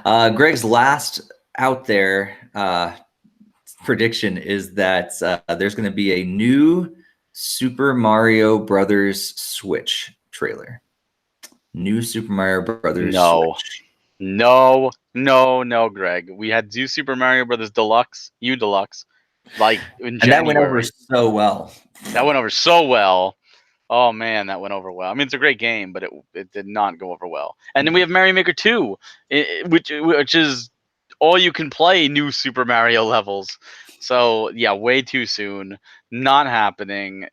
S1: Greg's last out there prediction is that there's going to be a new Super Mario Brothers Switch trailer. New Super Mario Brothers Switch.
S2: No, Greg. We had New Super Mario Brothers Deluxe, Deluxe, like in January.
S1: And that went over so well.
S2: Oh man, that went over well. I mean, it's a great game, but it did not go over well. And then we have Mario Maker 2, which is all you can play new Super Mario levels. So yeah, way too soon. Not happening.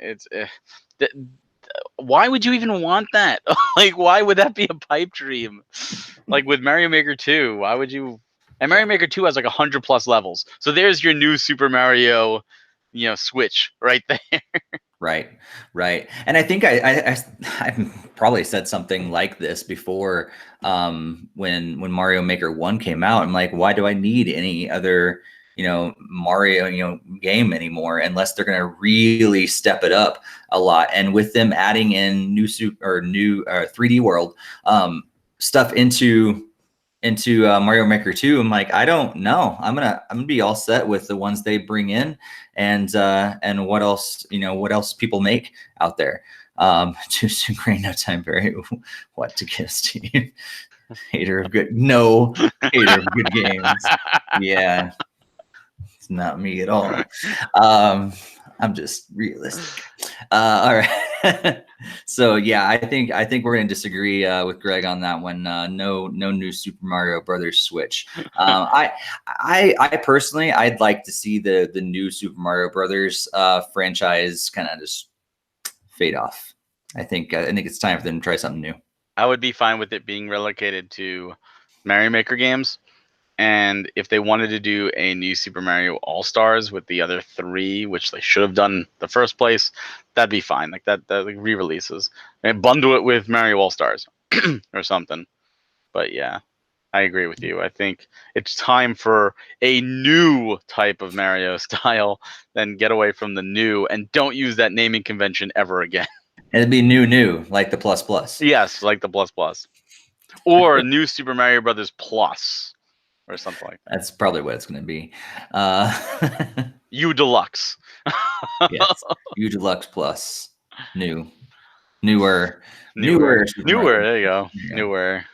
S2: Why would you even want that? Like, why would that be a pipe dream? Like with Mario Maker 2, why would you? And Mario Maker 2 has like 100+ levels. So there's your new Super Mario, Switch right there.
S1: Right. And I think I probably said something like this before when Mario Maker 1 came out. I'm like, why do I need any other Mario game anymore unless they're going to really step it up a lot. And with them adding in new 3D World stuff into Mario Maker 2, I'm like, I don't know. I'm gonna be all set with the ones they bring in, and what else people make out there. Too soon, great, no time, Barry. What to give Steve? Hater of good games. Yeah, it's not me at all. I'm just realistic. All right. So yeah, I think we're gonna disagree with Greg on that one. No new Super Mario Brothers Switch. I personally, I'd like to see the new Super Mario Brothers franchise kind of just fade off. I think it's time for them to try something new.
S2: I would be fine with it being relocated to Mario Maker games. And if they wanted to do a new Super Mario All-Stars with the other 3, which they should have done the first place, that'd be fine. Like that like re-releases. And bundle it with Mario All-Stars or something. But yeah, I agree with you. I think it's time for a new type of Mario style, then get away from the new and don't use that naming convention ever again.
S1: It'd be new, like the plus plus.
S2: Yes, like the plus plus. Or new Super Mario Brothers Plus. Or something like that.
S1: That's probably what it's going to be.
S2: U Deluxe.
S1: Yes, U Deluxe Plus. Newer.
S2: There you go. Yeah. Newer.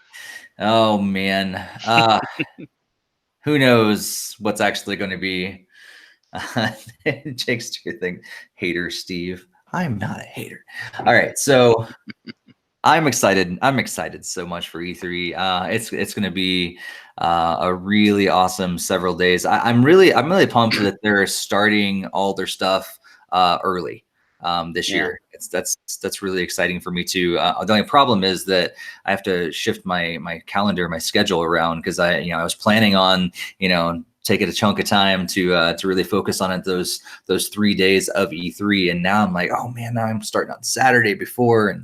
S1: Oh man. Who knows what's actually going to be? Jake's thing. Hater Steve. I'm not a hater. All right, so I'm excited. I'm excited so much for E3. It's going to be a really awesome several days. I'm really pumped that they're starting all their stuff early this year. That's really exciting for me too. The only problem is that I have to shift my calendar, my schedule around because I was planning on taking a chunk of time to really focus on it those 3 days of E3, and now I'm like, oh man, now I'm starting on Saturday before,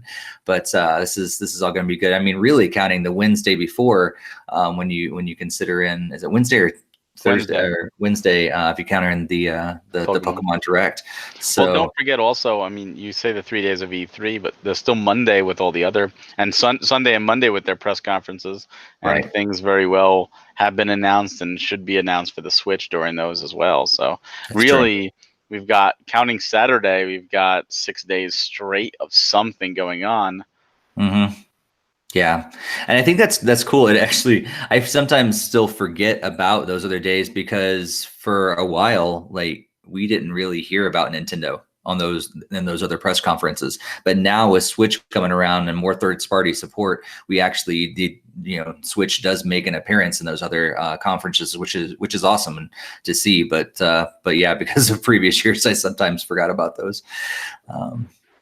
S1: but this is all going to be good. I mean, really counting the Wednesday before, when you consider in, is it Wednesday or Thursday or Wednesday, if you count in the Pokemon Direct. So
S2: well, don't forget also, I mean, you say the 3 days of E3, but there's still Monday with all the other, and Sunday and Monday with their press conferences, and
S1: right.
S2: Things very well have been announced and should be announced for the Switch during those as well. So
S1: That's
S2: really, true. We've got, counting Saturday, we've got 6 days straight of something going on.
S1: Mm-hmm. Yeah. And I think that's cool. It actually, I sometimes still forget about those other days because for a while, like we didn't really hear about Nintendo on those other press conferences. But now with Switch coming around and more third-party support, we actually Switch does make an appearance in those other conferences, which is awesome to see. But yeah, because of previous years, I sometimes forgot about those.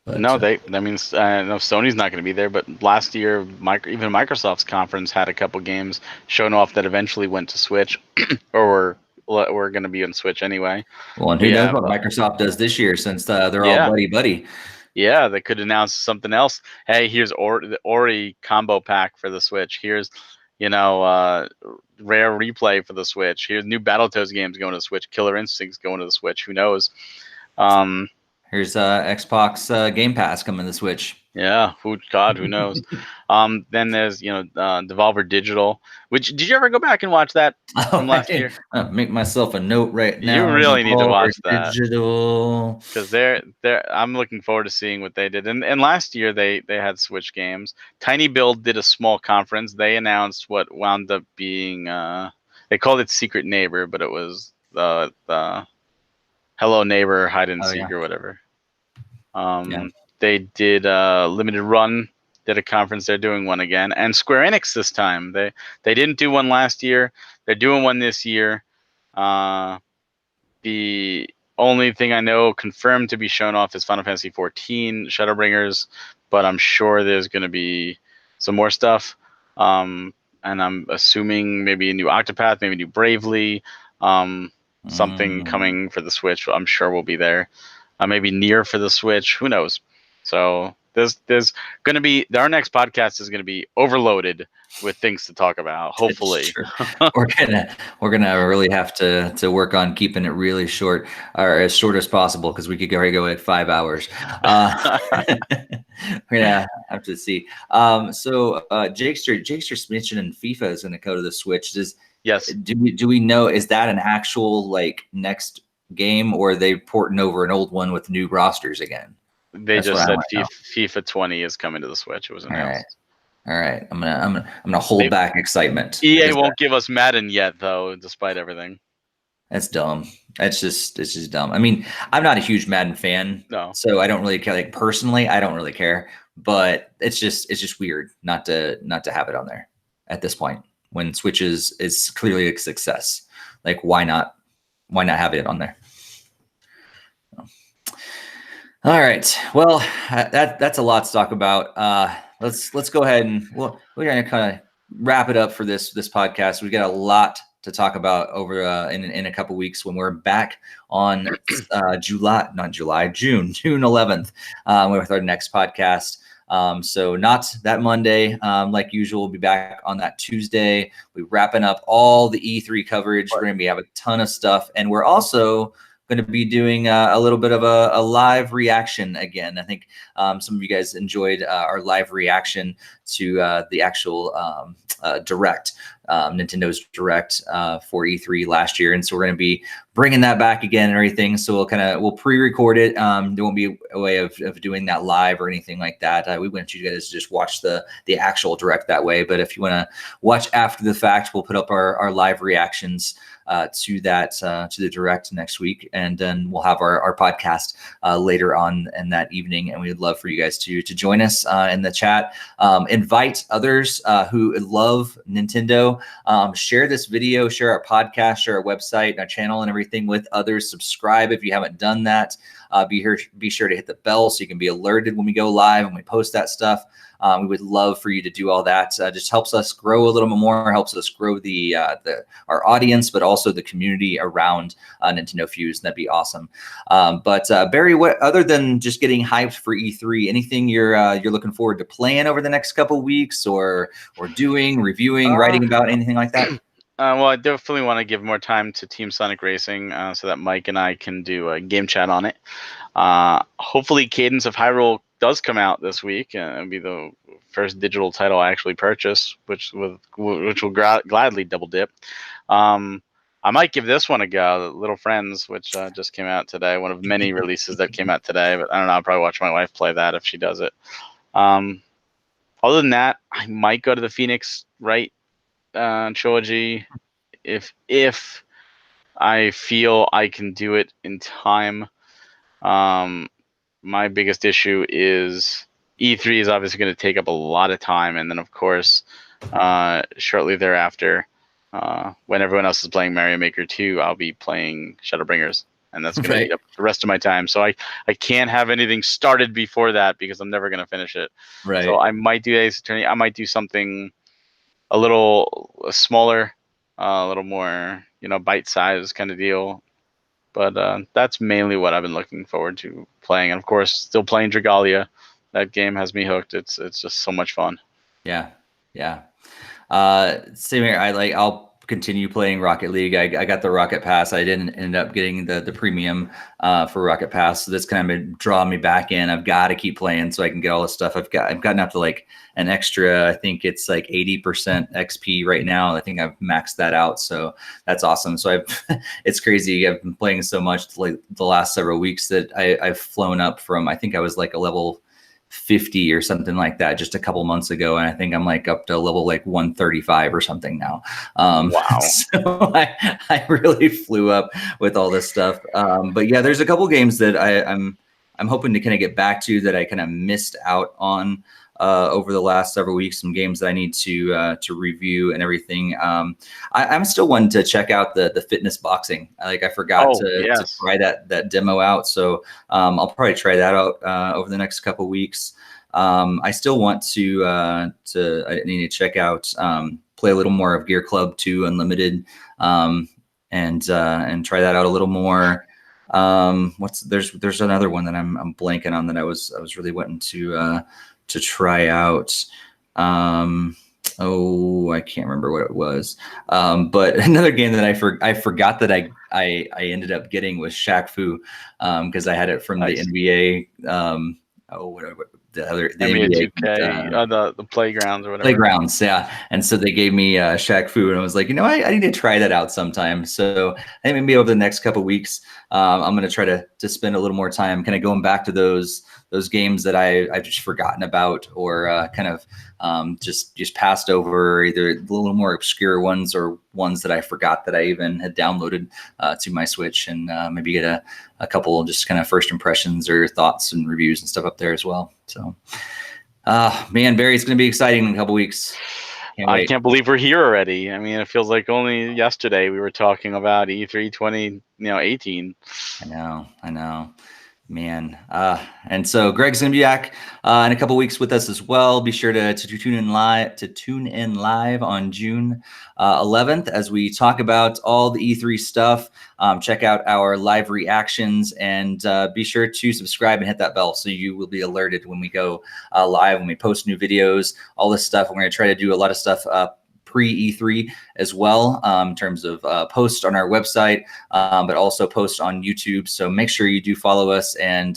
S2: That means no, Sony's not going to be there. But last year, even Microsoft's conference had a couple games shown off that eventually went to Switch, or were going to be on Switch anyway.
S1: Well, and who knows what Microsoft does this year, since they're all buddy.
S2: Yeah, they could announce something else. Hey, here's the Ori combo pack for the Switch. Here's Rare Replay for the Switch. Here's new Battletoads games going to the Switch. Killer Instinct's going to the Switch. Who knows?
S1: Here's Xbox Game Pass coming to the Switch.
S2: Yeah, who knows? Then there's Devolver Digital. Which, did you ever go back and watch that from last year?
S1: Make myself a note right now.
S2: You really need to watch that.
S1: Digital,
S2: because I'm looking forward to seeing what they did. And last year they had Switch games. Tiny Build did a small conference. They announced what wound up being they called it Secret Neighbor, but it was the Hello Neighbor Hide and Seek or whatever. They did Limited Run, did a conference. They're doing one again. And Square Enix this time. They didn't do one last year. They're doing one this year. The only thing I know confirmed to be shown off is Final Fantasy XIV Shadowbringers, but I'm sure there's going to be some more stuff. And I'm assuming maybe a new Octopath, maybe a new Bravely, something coming for the Switch. I'm sure will be there. Maybe Nier for the Switch. Who knows? So There's going to be our next podcast is going to be overloaded with things to talk about. Hopefully,
S1: we're gonna really have to work on keeping it really short, or as short as possible, because we could go like 5 hours. We're gonna have to see. So Jakester mentioned FIFA is gonna go to the Switch.
S2: Yes.
S1: Do we know, is that an actual like next game, or are they porting over an old one with new rosters again?
S2: They just said FIFA 20 is coming to the Switch. It was announced.
S1: All right. I'm gonna hold back excitement.
S2: EA won't give us Madden yet, though, despite everything.
S1: That's dumb. It's just dumb. I mean, I'm not a huge Madden fan, so I don't really care. Like personally, I don't really care. But it's just weird not to have it on there at this point when Switch is clearly a success. Like, why not have it on there? All right. Well, that's a lot to talk about. Let's go ahead and we're gonna kind of wrap it up for this podcast. We got a lot to talk about over in a couple weeks when we're back on June 11th with our next podcast. So not that Monday, like usual. We'll be back on that Tuesday. We're wrapping up all the E3 coverage. We're going to have a ton of stuff, and we're also going to be doing a little bit of a live reaction again. I think some of you guys enjoyed our live reaction to the actual Direct, Nintendo's Direct for E3 last year, and so we're going to be bringing that back again and everything. So we'll pre-record it. There won't be a way of doing that live or anything like that. We want you guys to just watch the actual Direct that way. But if you want to watch after the fact, we'll put up our live reactions to the Direct next week, and then we'll have our podcast later on in that evening. And we'd love for you guys to join us in the chat. Invite others who love Nintendo. Share this video, share our podcast, share our website, and our channel, and everything with others. Subscribe if you haven't done that. Be sure to hit the bell so you can be alerted when we go live and we post that stuff. We would love for you to do all that. Just helps us grow a little bit more, helps us grow our audience, but also the community around NintendoFuse. That'd be awesome. But Barry, what other than just getting hyped for E3, anything you're looking forward to playing over the next couple of weeks, or doing, reviewing, writing about, anything like that?
S2: Well, I definitely want to give more time to Team Sonic Racing so that Mike and I can do a game chat on it. Hopefully, Cadence of Hyrule does come out this week. It'll be the first digital title I actually purchase, which will gladly double dip. I might give this one a go, Little Friends, which just came out today. One of many releases that came out today, but I don't know. I'll probably watch my wife play that if she does it. Other than that, I might go to the Phoenix Wright trilogy if I feel I can do it in time. My biggest issue is E3 is obviously going to take up a lot of time, and then of course shortly thereafter when everyone else is playing Mario Maker 2, I'll be playing Shadowbringers, and that's going to eat up the rest of my time. So I can't have anything started before that because I'm never going to finish it.
S1: Right.
S2: So I might do Ace Attorney. I might do something a little smaller, a little more, bite-sized kind of deal. But that's mainly what I've been looking forward to playing. And of course, still playing Dragalia. That game has me hooked. It's just so much fun.
S1: Yeah. Same here. I'll continue playing Rocket League. I got the Rocket Pass. I didn't end up getting the premium for Rocket Pass. So that's kind of drawing me back in. I've got to keep playing so I can get all this stuff. I've gotten up to like an extra, I think it's like 80% XP right now. I think I've maxed that out. So that's awesome. So it's crazy. I've been playing so much like the last several weeks that I've flown up from, I think I was like a level 50 or something like that just a couple months ago, and I think I'm like up to level like 135 or something now.
S2: Wow.
S1: So I really flew up with all this stuff. But yeah, there's a couple games that I'm hoping to kind of get back to that I kind of missed out on over the last several weeks. Some games that I need to review and everything. I'm still wanting to check out the fitness boxing. I forgot to try that demo out. So I'll probably try that out over the next couple weeks. I still want to I need to check out, play a little more of Gear Club 2 Unlimited, and try that out a little more. There's another one that I'm blanking on that I was really wanting to try out. I can't remember what it was. But another game that I forgot that I ended up getting was Shaq Fu, because I had it from the NBA. Whatever the
S2: NBA
S1: NBA
S2: 2K, the playgrounds or whatever.
S1: Playgrounds, yeah. And so they gave me Shaq Fu, and I was like, I need to try that out sometime. So I think maybe over the next couple of weeks, I'm going to try to spend a little more time kind of going back to those games that I've just forgotten about, or kind of just passed over, either a little more obscure ones or ones that I forgot that I even had downloaded to my Switch, and maybe get a couple of just kind of first impressions or thoughts and reviews and stuff up there as well. So, man, Barry, it's going to be exciting in a couple weeks.
S2: I can't believe we're here already. I mean, it feels like only yesterday we were talking about E3 2018.
S1: I know. Man. And so Greg's going to be back in a couple weeks with us as well. Be sure to tune in live on June 11th as we talk about all the E3 stuff. Check out our live reactions, and be sure to subscribe and hit that bell so you will be alerted when we go live, when we post new videos, all this stuff. We're going to try to do a lot of stuff pre-E3 as well, in terms of posts on our website, but also posts on YouTube. So make sure you do follow us and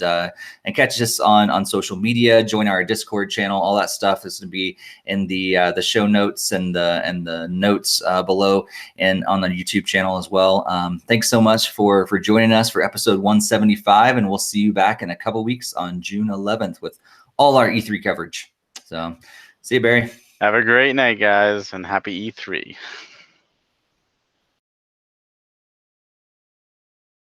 S1: catch us on social media. Join our Discord channel. All that stuff is going to be in the show notes and the notes below, and on the YouTube channel as well. Thanks so much for joining us for episode 175, and we'll see you back in a couple weeks on June 11th with all our E3 coverage. So see you, Barry.
S2: Have a great night, guys, and happy E3.